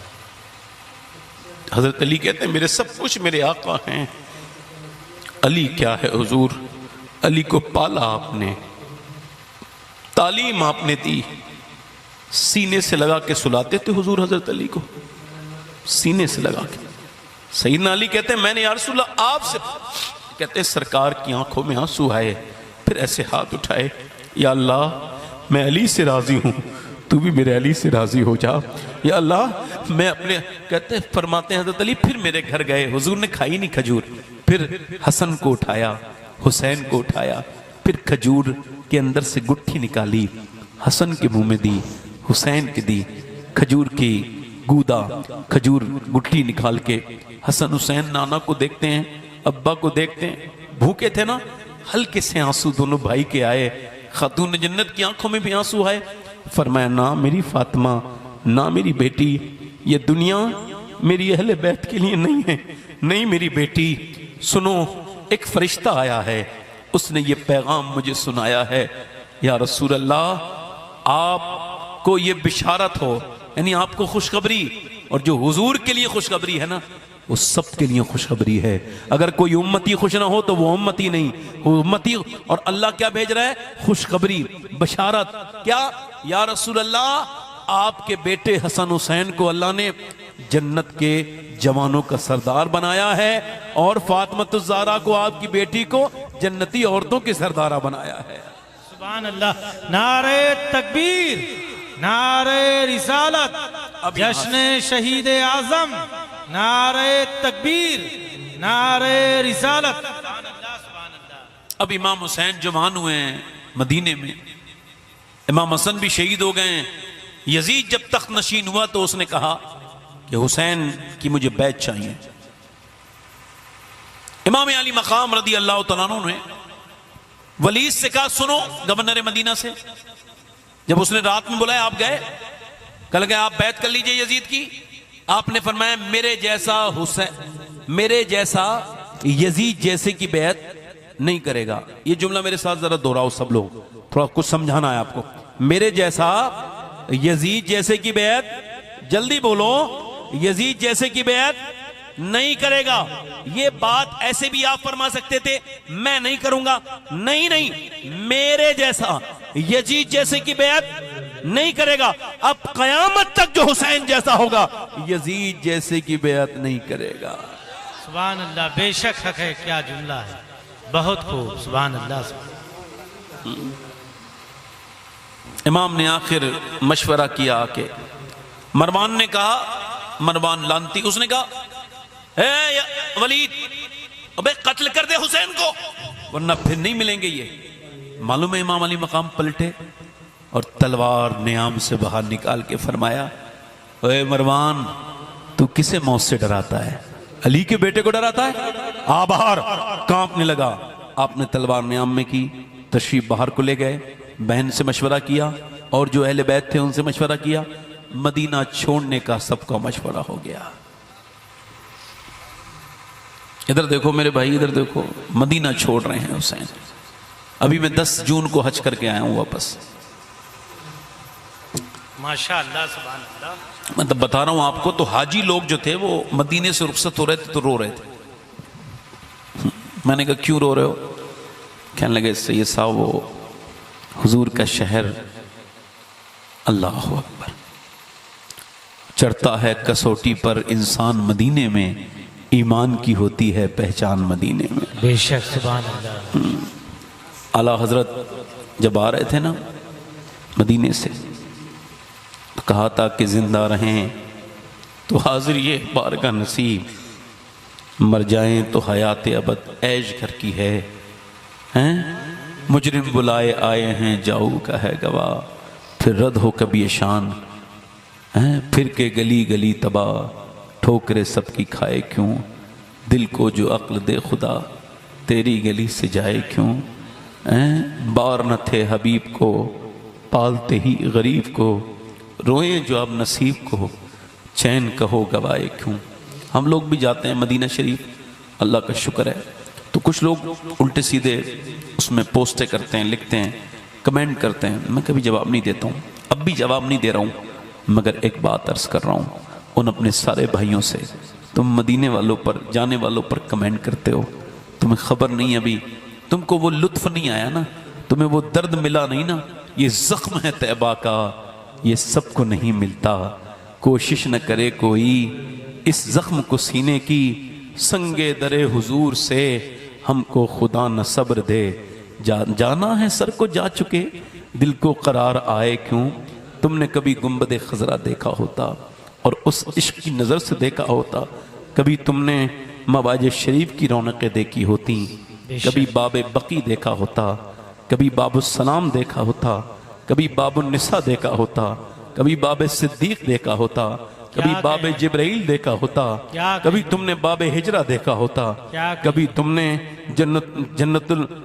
हजरत अली कहते हैं मेरे सब कुछ मेरे आका हैं। अली क्या है हुजूर, अली को पाला आपने, तालीम आपने दी, सीने से लगा के सुलाते थे हुजूर हजरत अली को, सीने से लगा के। सईदना अली कहते हैं मैंने या रसूल अल्लाह आपसे, कहते हैं सरकार की आंखों में आंसू आए, फिर ऐसे हाथ उठाए, या अल्लाह मैं अली से राजी हूं, तू भी मेरे अली से राजी हो जा। या अल्लाह मैं अपने, कहते हैं फरमाते हैं हजरत अली फिर मेरे घर गए, हुजूर ने खाई नहीं खजूर, फिर हसन को उठाया, हुसैन को उठाया, फिर खजूर के अंदर से गुट्ठी निकाली, हसन के मुंह में दी, हुसैन की दी, खजूर की गूदा, खजूर गुट्ठी निकाल के हसन हुसैन नाना को देखते हैं, अब्बा को देखते हैं, भूखे थे ना, हल्के से आंसू दोनों भाई के आए, खातून जन्नत की आंखों में भी आंसू आए। फरमाया ना मेरी फातिमा, ना मेरी बेटी, ये दुनिया मेरी अहले बैत के लिए नहीं है, नहीं मेरी बेटी सुनो, एक फरिश्ता आया है, उसने ये पैगाम मुझे सुनाया है, या रसूल अल्लाह आपको ये बिशारत हो, यानी आपको खुशखबरी, और जो हुजूर के लिए खुशखबरी है ना वो सब के लिए खुशखबरी है। अगर कोई उम्मती खुश ना हो तो वो उम्मती नहीं, वो उम्मती, और अल्लाह क्या भेज रहा है, खुशखबरी, बशारत। क्या, या रसूल अल्लाह आपके बेटे हसन हुसैन को अल्लाह ने जन्नत के जवानों का सरदार बनाया है, और फातिमा ज़हरा को आपकी बेटी को जन्नती औरतों की सरदारा बनाया है। सुभान अल्लाह। नारे तकबीर, नारे रिसालत, जश्न शहीद आजम, नारे तकबीर, नारे रिसालत। अब इमाम हुसैन जवान हुए हैं मदीने में, इमाम हसन भी शहीद हो गए हैं। यजीद जब तख्त नशीन हुआ तो उसने कहा कि हुसैन की मुझे बैत चाहिए। इमाम अली मकाम रदी अल्लाह तआला अन्हु ने वलीद से कहा सुनो, गवर्नर मदीना से, जब उसने रात में बुलाया आप गए, कल गए आप बैत कर लीजिए यजीद की। आपने फरमाया मेरे जैसा हुसैन, मेरे जैसा यजीद जैसे की बैत नहीं करेगा। ये जुमला मेरे साथ जरा दोहराओ सब लोग, थोड़ा कुछ समझाना है आपको। मेरे जैसा यजीद जैसे की बैत, जल्दी बोलो, यजीद जैसे की बैत नहीं करेगा। ये बात ऐसे भी आप फरमा सकते थे, मैं नहीं करूंगा, नहीं नहीं, मेरे जैसा यजीद जैसे की बैत नहीं करेगा। अब कयामत तक जो हुसैन जैसा होगा यजीद जैसे की बैत नहीं करेगा। सुभान अल्लाह, बेशक हक है, क्या जुमला है, बहुत खूब, सुभान अल्लाह। इमाम ने आखिर मशवरा किया आके, मरवान ने कहा, मरवान लानती, उसने कहा ए वलीद, अबे कत्ल कर दे हुसैन को वरना फिर नहीं मिलेंगे ये। मालूम है इमाम अली मकाम पलटे और तलवार नियाम से बाहर निकाल के फरमाया, ओए मरवान तू किसे मौत से डराता है, अली के बेटे को डराता है, आ बाहर। कांपने लगा, आपने तलवार नियाम में की, तशरीफ बाहर को ले गए, बहन से मशवरा किया और जो अहले बैत थे उनसे मशवरा किया, मदीना छोड़ने का सबका मशवरा हो गया। इधर देखो मेरे भाई, इधर देखो, मदीना छोड़ रहे हैं हुसैन। अभी मैं 10 जून को हज करके आया हूं वापस। माशाअल्लाह, सुभान अल्लाह। मतलब बता रहा हूं आपको, तो हाजी लोग जो थे वो मदीने से रुखसत हो रहे थे तो रो रहे थे। मैंने कहा क्यों रो रहे हो? कहने लगे सैयद साहब वो हुजूर का शहर, अल्लाह अकबर, चढ़ता है कसौटी पर इंसान मदीने में, ईमान की होती है पहचान मदीने में। बेशक, सुभान अल्लाह। आला हजरत जब आ रहे थे ना मदीने से, तो कहा था कि जिंदा रहें तो हाजिर ये बारगाह नसीब, मर जाएं तो हयात अबद ऐश घर की है, हैं मुजरिम बुलाए आए हैं जाऊ का है गवाह, फिर रद्द हो कभी शान, हैं फिर के गली गली तबाह, ठोकरे सबकी खाए क्यों, दिल को जो अक्ल दे खुदा, तेरी गली से जाए क्यों, बार न थे हबीब को पालते ही गरीब को, रोए जो अब नसीब को, चैन कहो गवाए क्यों। हम लोग भी जाते हैं मदीना शरीफ, अल्लाह का शुक्र है। तो कुछ लोग उल्टे सीधे उसमें पोस्टें करते हैं, लिखते हैं कमेंट करते हैं, मैं कभी जवाब नहीं देता हूँ, अब भी जवाब नहीं दे रहा हूँ, मगर एक बात अर्ज़ कर रहा हूँ उन अपने सारे भाइयों से, तुम मदीने वालों पर, जाने वालों पर कमेंट करते हो, तुम्हें खबर नहीं, अभी तुमको वो लुत्फ नहीं आया ना, तुम्हें वो दर्द मिला नहीं ना, ये ज़ख्म है तैबा का, ये सबको नहीं मिलता। कोशिश न करे कोई इस ज़ख्म को सीने की, संगे दरे हुजूर से हमको खुदा न सब्र दे। जाना है सर को जा चुके, दिल को करार आए क्यों। तुमने कभी गुंबद खजरा देखा होता और उस इश्क की नज़र से देखा होता, कभी तुमने मवाज शरीफ की रौनकें देखी होती, कभी बाब बकी देखा होता, कभी बाबुस्सलाम देखा होता, कभी बाबुन्निसा देखा होता, कभी बाब सिद्दीक देखा होता, कभी बाब जिब्राइल देखा होता, कभी तुमने बाब हिजरा देखा होता, कभी तुमने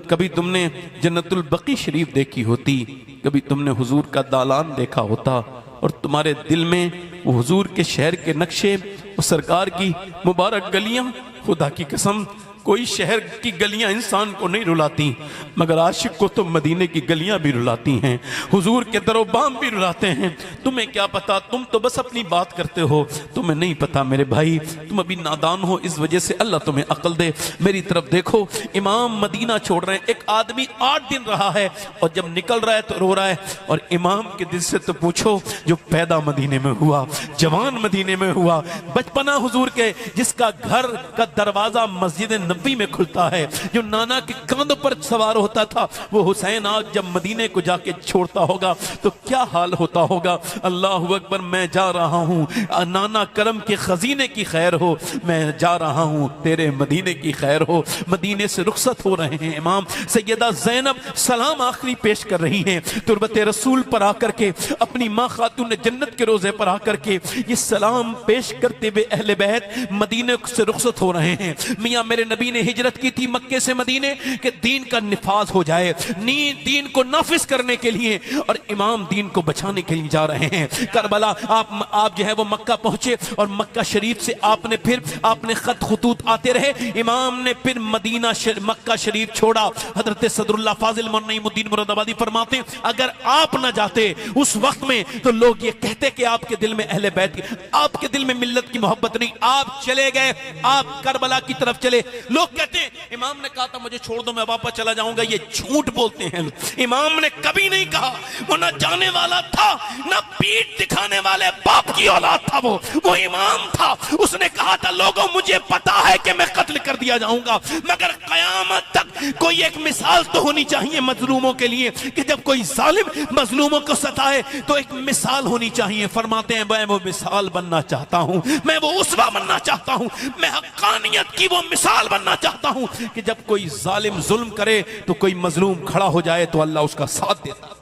कभी तुमने जन्नतुल बकी शरीफ देखी होती, कभी तुमने हुजूर का दालान देखा होता, और तुम्हारे दिल में वो हुजूर के शहर के नक्शे, वो सरकार की मुबारक गलियां, खुदा की कसम कोई शहर की गलियां इंसान को नहीं रुलाती, मगर आशिक को तो मदीने की गलियां भी रुलाती हैं, हुजूर के दरोबाम भी रुलाते हैं। तुम्हें क्या पता, तुम तो बस अपनी बात करते हो, तुम्हें नहीं पता मेरे भाई, तुम अभी नादान हो, इस वजह से अल्लाह तुम्हें अक्ल दे। मेरी तरफ देखो, इमाम मदीना छोड़ रहे हैं, एक आदमी 8 दिन रहा है और जब निकल रहा है तो रो रहा है, और इमाम के दिल से तो पूछो जो पैदा मदीने में हुआ, जवान मदीने में हुआ, बचपना हुजूर के, जिसका घर का दरवाजा मस्जिद नबी में खुलता है, जो नाना के कंधों पर सवार होता था, वो हुसैन आज जब मदीने को जाके छोड़ता होगा तो क्या हाल होता होगा। अल्लाह अकबर, मैं जा रहा हूँ, नाना करम के खजीने की खैर हो, मैं जा रहा हूँ, तेरे मदीने की खैर हो। मदीने से रुखसत हो रहे हैं इमाम, सैयदा ज़ैनब सलाम आखिरी पेश कर रही हैं, तुरबत रसूल पर आकर के, अपनी माँ खातून जन्नत के रोजे पर आकर के ये सलाम पेश करते हुए अहले बैत मदीने से रुखसत हो रहे हैं। मियाँ मेरे नबी ने हिजरत की थी मक्के से मदीने के दीन का निफाज हो जाए, दीन को नाफिज करने के लिए, और इमाम दीन को बचाने के लिए जा रहे हैं। करबला आप जो है वो मक्का पहुंचे, और मक्का शरीफ से आपने खत खतूत आते रहे, इमाम ने फिर मक्का शरीफ छोड़ा। हजरत सदरुल्लाह फाजिल मुन्नईमुद्दीन मुरादाबादी फरमाते, अगर आप न जाते उस वक्त में तो लोग ये कहते कि आपके दिल में अहले बैत, आपके दिल में मिल्लत की मोहब्बत नहीं, आप चले गए, आप करबला की तरफ चले। लोग कहते हैं इमाम ने कहा था मुझे छोड़ दो, मैं वापस चला जाऊंगा, ये झूठ बोलते हैं। इमाम ने कभी नहीं कहा, वो ना जाने वाला था, ना पीठ दिखाने वाले बाप की औलाद था, वो इमाम था। उसने कहा था लोगों मुझे पता है कि मैं कत्ल कर दिया जाऊंगा, मगर कयामत तक कोई एक मिसाल तो होनी चाहिए मजलूमों के लिए, कि जब कोई जालिम मजलूमों को सताए तो एक मिसाल होनी चाहिए। फरमाते हैं मैं वो मिसाल बनना चाहता हूं, मैं वो उसवा बनना चाहता हूं, मैं हक्कानियत की वो मिसाल बनना चाहता हूं कि जब कोई जालिम जुल्म करे तो कोई मजलूम खड़ा हो जाए तो अल्लाह उसका साथ देता।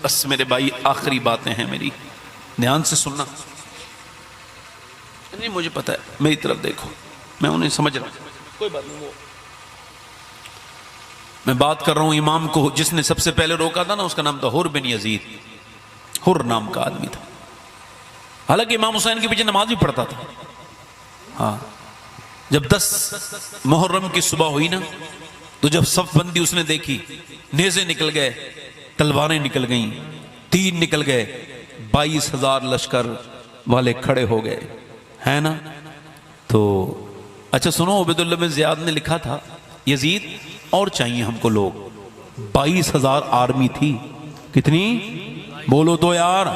बस मेरे भाई आखिरी बातें हैं मेरी, ध्यान से सुनना। नहीं मुझे पता है, मेरी तरफ देखो, मैं उन्हें समझ रहा हूं, कोई बात नहीं। वो मैं बात कर रहा हूं इमाम को, जिसने सबसे पहले रोका था ना, उसका नाम था हुर बिन यजीद, हुर नाम का आदमी था। हालांकि इमाम हुसैन के पीछे नमाज भी पढ़ता था। हाँ, जब 10 मुहर्रम की सुबह हुई ना, तो जब सफ बंदी उसने देखी, नेज़े निकल गए, तलवारें निकल गईं, तीर निकल गए, 22,000 लश्कर वाले खड़े हो गए, है ना। तो अच्छा सुनो, उबैदुल्लाह बिन ज़ियाद ने लिखा था, यजीद और चाहिए हमको लोग। 22,000 आर्मी थी, कितनी बोलो तो यार,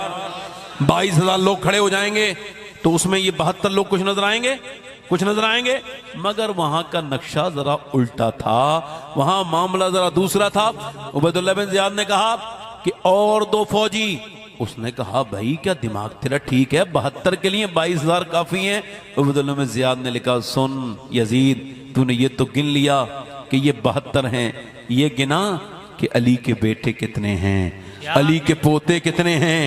22,000 लोग खड़े हो जाएंगे तो उसमें ये 72 लोग कुछ नजर आएंगे, कुछ नजर आएंगे। मगर वहां का नक्शा जरा उल्टा था, वहां मामला जरा दूसरा था। उबैदुल्लाह बिन ज़ियाद ने कहा कि और 2 फौजी। उसने कहा भाई क्या दिमाग तेरा ठीक है, 72 के लिए 22,000 काफी हैं। उबैदुल्लाह बिन ज़ियाद ने लिखा, सुन यजीद, तूने ये तो गिन लिया कि ये 72 हैं, ये गिना कि अली के बेटे कितने हैं, अली के पोते कितने हैं।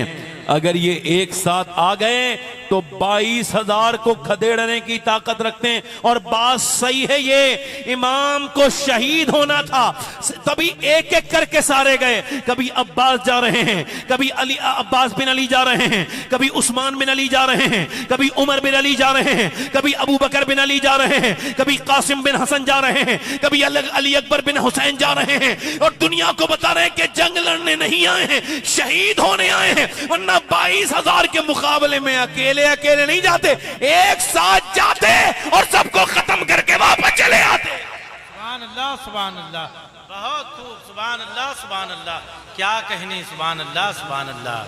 अगर ये एक साथ आ गए तो 22,000 को खदेड़ने की ताकत रखते हैं। और बात सही है, ये इमाम को शहीद होना था, तभी एक एक करके सारे गए। कभी अब्बास जा रहे हैं, कभी अब्बास बिन अली जा रहे हैं, कभी उस्मान बिन अली जा रहे हैं, कभी उमर बिन अली जा रहे हैं, कभी अबू बकर बिन अली जा रहे हैं, कभी कासिम बिन हसन जा रहे हैं, कभी अली अकबर बिन हुसैन जा रहे हैं। और दुनिया को बता रहे हैं कि जंग लड़ने नहीं आए हैं, शहीद होने आए हैं। वरना 22,000 के मुकाबले में अकेले अकेले नहीं जाते, एक साथ जाते और सबको खत्म करके वापस चले आते। सुभान अल्लाह, सुभान अल्लाह, बहुत खूब, सुभान अल्लाह, सुभान अल्लाह, क्या कहने, सुभान अल्लाह, सुभान अल्लाह।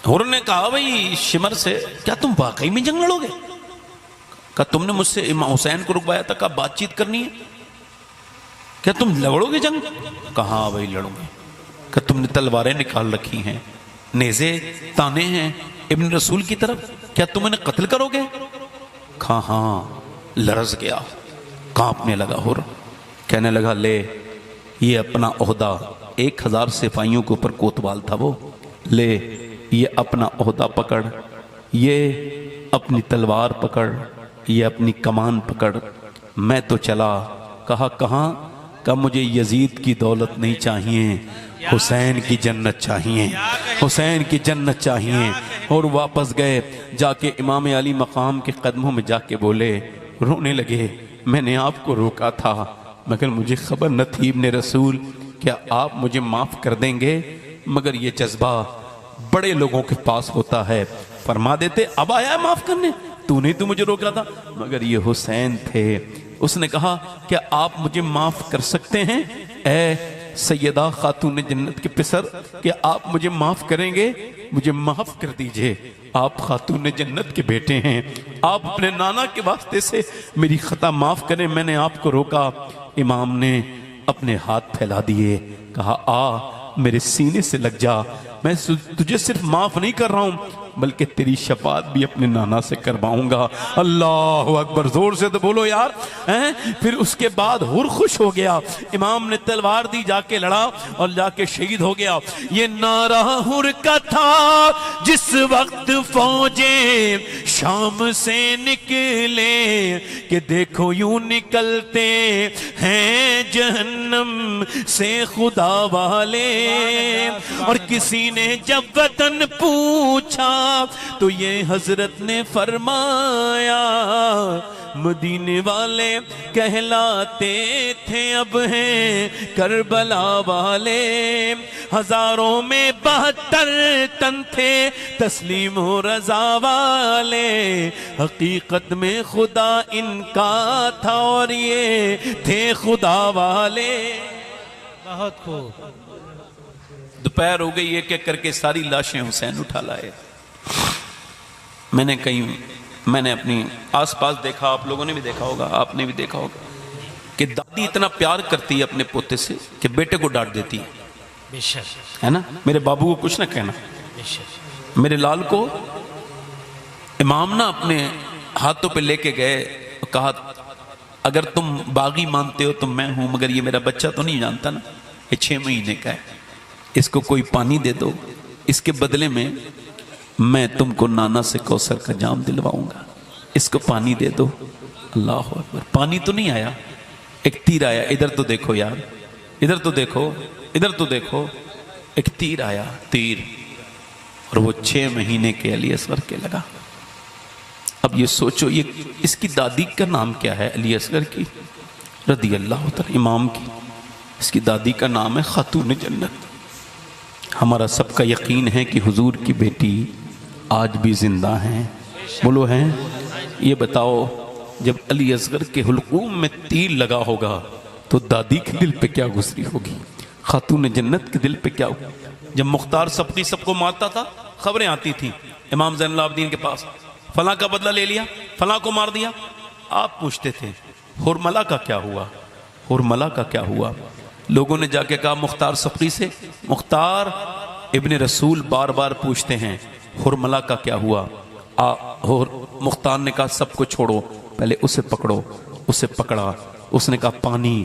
हुर ने कहा, भाई शिमर से, क्या तुम वाकई में जंग लड़ोगे? क्या तुमने मुझसे इमाम हुसैन को रुकवाया था, क्या बातचीत करनी है? क्या तुम लड़ोगे जंग? कहा भाई लड़ोगे। क्या तुमने तलवारें निकाल रखी हैं, नेज़े ताने हैं इब्न रसूल की तरफ, क्या तुम इन्हें कत्ल करोगे? कहा हाँ। लरज गया, कांपने लगा हुर, कहने लगा, ले ये अपना ओहदा, 1000 सिपाहियों के ऊपर कोतवाल था वो, ले ये अपना ओहदा पकड़, ये अपनी तलवार पकड़, ये अपनी कमान पकड़, मैं तो चला। कहा कहाँ? कहा मुझे यजीद की दौलत नहीं चाहिए, हुसैन की जन्नत चाहिए, हुसैन की जन्नत चाहिए। और वापस गए, जाके इमाम अली मकाम के कदमों में जाके बोले, रोने लगे, मैंने आपको रोका था मगर मुझे खबर न थी इब्ने रसूल, क्या आप मुझे माफ़ कर देंगे? मगर ये जज्बा बड़े लोगों के पास होता है, फरमा देते अब आया है माफ़ करने, तूने तो मुझे रोक रहा था। मगर ये हुसैन थे, उसने कहा क्या आप मुझे माफ़ कर सकते हैं ए सैयदा खातून जन्नत के पिसर, क्या आप मुझे माफ़ करेंगे? मुझे माफ़ कर दीजिए, आप खातून जन्नत के बेटे हैं, आप अपने नाना के वास्ते से मेरी खता माफ़ करें, मैंने आपको रोका। इमाम ने अपने हाथ फैला दिए, कहा आ मेरे सीने से लग जा, मैं तुझे सिर्फ माफ़ नहीं कर रहा हूँ बल्कि तेरी शफात भी अपने नाना से करवाऊंगा। अल्लाह अकबर, जोर से तो बोलो यार, हैं? फिर उसके बाद हुर खुश हो गया, इमाम ने तलवार दी, जाके लड़ा और जाके शहीद हो गया। ये नारा हुर का था जिस वक्त फौजें शाम से निकले, कि देखो यूं निकलते हैं जहन्नम से खुदा वाले। और किसी ने जब वतन पूछा तो ये हजरत ने फरमाया, मदीने वाले कहलाते थे अब हैं करबला वाले। हजारों में 72 तन थे तस्लीम हो रजा वाले, हकीकत में खुदा इनका था और ये थे खुदा वाले। बहुत खूब। दोपहर हो गई, एक एक करके सारी लाशें हुसैन उठा लाए। मैंने अपनी आसपास देखा, आप लोगों ने भी देखा होगा, आपने भी देखा होगा कि दादी इतना प्यार करती है अपने पोते से कि बेटे को डांट देती है, बेशक है ना। मेरे बाबू को कुछ ना कहना, बेशक। मेरे लाल को इमाम ना अपने हाथों पे लेके गए, कहा अगर तुम बागी मानते हो तो मैं हूं, मगर ये मेरा बच्चा तो नहीं जानता ना, ये 6 महीने का है, इसको कोई पानी दे दो, इसके बदले में मैं तुमको नाना से कौसर का जाम दिलवाऊंगा, इसको पानी दे दो। अल्लाह अकबर। पानी तो नहीं आया, एक तीर आया, इधर तो देखो यार, इधर तो देखो, इधर तो देखो, एक तीर आया, तीर, और वो 6 महीने के अली असगर के लगा। अब ये सोचो, ये इसकी दादी का नाम क्या है? अली असगर की रदी अल्लाह तआला इमाम की, इसकी दादी का नाम है खातून जन्नत। हमारा सबका यकीन है कि हुजूर की बेटी आज भी जिंदा हैं, बोलो हैं। ये बताओ, जब अली असगर के हुलकूम में तीर लगा होगा तो दादी के दिल पे क्या गुजरी होगी, खातून जन्नत के दिल पे क्या होगा? जब मुख्तार सबकी सबको मारता था, खबरें आती थी इमाम ज़ैनुल आबिदीन के पास, फलां का बदला ले लिया, फलां को मार दिया। आप पूछते थे हुरमला का क्या हुआ, हुरमला का क्या हुआ? लोगों ने जाके कहा मुख्तार सफ़ी से, मुख्तार इब्ने रसूल बार बार पूछते हैं हुरमला का क्या हुआ। मुख्तार ने कहा सबको छोड़ो, पहले उसे पकड़ो। उसे पकड़ा, उसने कहा पानी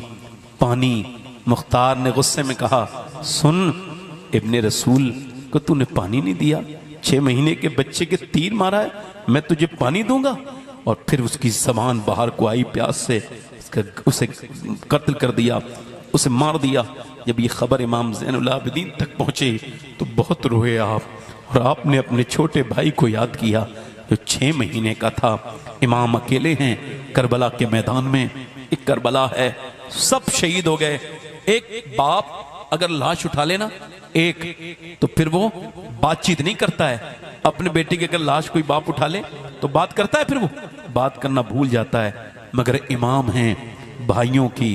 पानी। मुख्तार ने गुस्से में कहा सुन, इब्ने रसूल को तूने पानी नहीं दिया, 6 महीने के बच्चे के तीर मारा है, मैं तुझे पानी दूंगा। और फिर उसकी ज़बान बाहर को आई प्यास से, उसे कत्ल कर दिया, उसे मार दिया। जब ये खबर इमाम ज़ैनुल आबिदीन तक पहुंचे तो बहुत रोए आप, और आपने अपने छोटे भाई को याद किया जो 6 महीने का था। इमाम अकेले हैं करबला के मैदान में, एक करबला है, सब शहीद हो गए। एक बाप अगर लाश उठा लेना एक, तो फिर वो बातचीत नहीं करता है। अपने बेटे की अगर लाश कोई बाप उठा ले तो बात करता है, फिर वो बात करना भूल जाता है। मगर इमाम हैं, भाइयों की,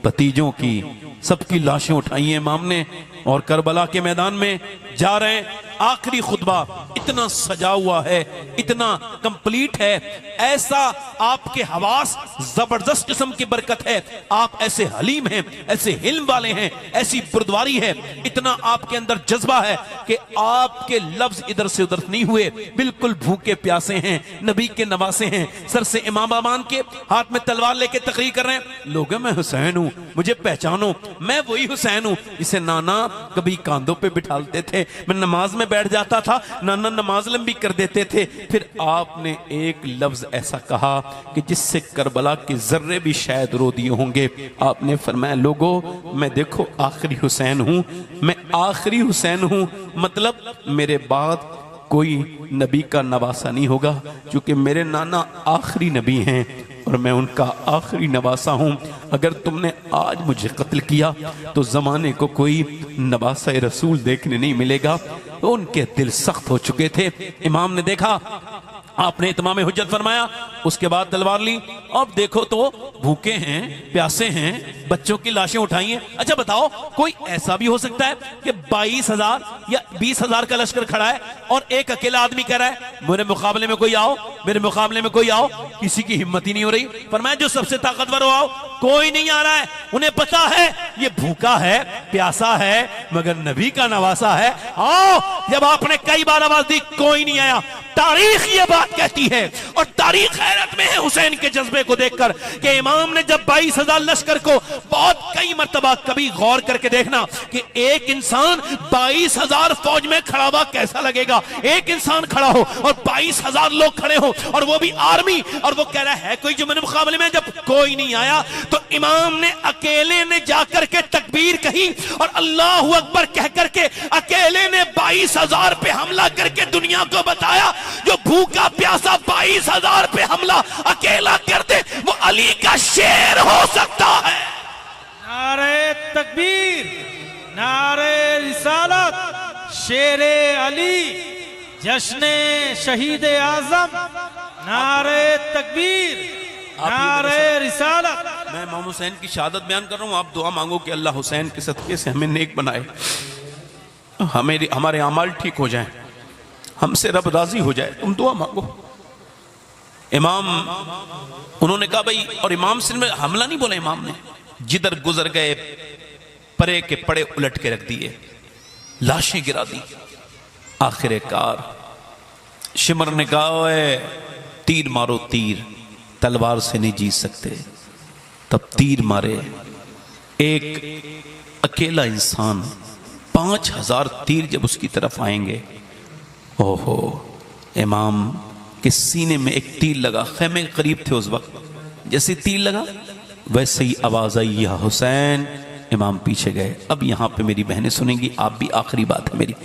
भतीजों की, सबकी लाशें उठाई हैं इमाम ने, और करबला के मैदान में जा रहे हैं। आखिरी खुतबा इतना सजा हुआ है, इतना कंप्लीट है, ऐसा आपके हवास जबरदस्त किस्म की बरकत है। आप ऐसे हलीम हैं, ऐसे हिल्म वाले हैं, ऐसी बुर्दवारी है, इतना आपके अंदर जज्बा है कि आपके लफ्ज इधर से उधर नहीं हुए, बिल्कुल भूखे प्यासे हैं, नबी के नवासे हैं, सर से इमामा मान के हाथ में तलवार लेके तकरीर कर रहे हैं। लोगों मैं हुसैन हूं, मुझे पहचानो, मैं वही हुसैन हूं जिसे नाना कभी कांधों पे बिठालते थे, मैं नमाज में बैठ जाता था, नाना नमाज लंबी कर देते थे। फिर आपने एक लफ्ज ऐसा कहा कि जिससे करबला के जर्रे भी शायद रो दिए होंगे। आपने फरमाया, लोगों मैं देखो आखिरी हुसैन हूं, मैं आखिरी हुसैन हूं, मतलब मेरे बाद कोई नबी का नवासा नहीं होगा, क्योंकि मेरे नाना आखिरी नबी हैं और मैं उनका आखिरी नवासा हूं। अगर तुमने आज मुझे कत्ल किया तो जमाने को कोई नवासा रसूल देखने नहीं मिलेगा। तो उनके दिल सख्त हो चुके थे। इमाम ने देखा, आपने इत्माम हुज्जत फरमाया, उसके बाद तलवार ली। अब देखो तो भूखे हैं, प्यासे हैं, बच्चों की लाशें उठाई हैं। अच्छा बताओ, कोई ऐसा भी हो सकता है कि 22,000 या 20,000 का लश्कर खड़ा है और एक अकेला आदमी कह रहा है मेरे मुकाबले में कोई आओ, मेरे मुकाबले में कोई आओ? किसी की हिम्मत ही नहीं हो रही। फरमाया जो सबसे ताकतवर हो आओ, कोई नहीं आ रहा है। उन्हें पता है ये भूखा है, प्यासा है, मगर नबी का नवासा है, आओ। जब आपने कई बार आवाज दी, कोई नहीं आया। तारीख ये बात कहती है, और तारीख हैरत में है हुसैन के जज्बे को देखकर, कि इमाम ने जब 22,000 लश्कर को, बहुत कई मर्तबा, कभी गौर करके देखना कि एक इंसान 22,000 फौज में खड़ा हुआ कैसा लगेगा। एक इंसान खड़ा हो और 22,000 लोग खड़े हो, और वो भी आर्मी, और वो कह रहा है कोई जो मेरे मुकाबले में। जब कोई नहीं आया तो इमाम ने अकेले ने जाकर के तकबीर कही और अल्लाहू अकबर कह करके अकेले ने 22,000 पे हमला करके दुनिया को बताया, जो भूखा प्यासा 22,000 पे हमला अकेला कर दे वो अली का शेर हो सकता है। नारे तकबीर, नारे रिसालत, शेरे अली, जश्ने शहीद आजम, नारे तकबीर, नारे रिसालत। मैं इमाम हुसैन की शहादत बयान कर रहा हूं, आप दुआ मांगो कि अल्लाह हुसैन के सदके से हमें नेक बनाए, हमारे अमाल ठीक हो जाएं, हमसे रब राजी हो जाए। तुम दुआ मांगो। इमाम, उन्होंने कहा भाई, और इमाम सिर में हमला नहीं बोला इमाम ने, जिधर गुजर गए परे के पड़े उलट के रख दिए, लाशें गिरा दी। आखिरकार शिमर ने कहा, तीर मारो तीर, तलवार से नहीं जीत सकते। तब तीर मारे। एक अकेला इंसान, 5,000 तीर जब उसकी तरफ आएंगे, ओहो, इमाम के सीने में एक तीर लगा। खेमे के करीब थे उस वक्त, जैसे तीर लगा वैसे ही आवाज आई, या हुसैन। इमाम पीछे गए। अब यहाँ पे मेरी बहनें सुनेंगी, आप भी, आखिरी बात है मेरी।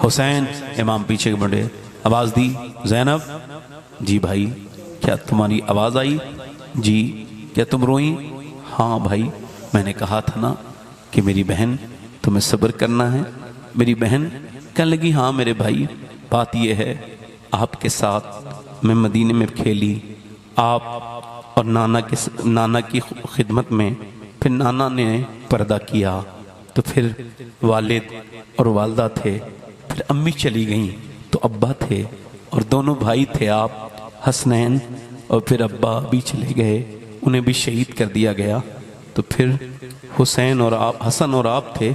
हुसैन, इमाम पीछे बढ़े, आवाज दी, ज़ैनब। जी भाई, क्या तुम्हारी आवाज आई? जी। क्या तुम रोई? हाँ भाई, मैंने कहा था ना कि मेरी बहन तुम्हें सब्र करना है। मेरी बहन कहने लगी, हाँ मेरे भाई, बात यह है, आपके साथ मैं मदीने में खेली, आप और नाना की खिदमत में। फिर नाना ने पर्दा किया, तो फिर वालिद और वालदा थे, फिर अम्मी चली गईं, तो अब्बा थे और दोनों भाई थे आप, हसनैन, और फिर अब्बा भी चले गए, उन्हें भी शहीद कर दिया गया। तो फिर हुसैन और आप, हसन और आप थे,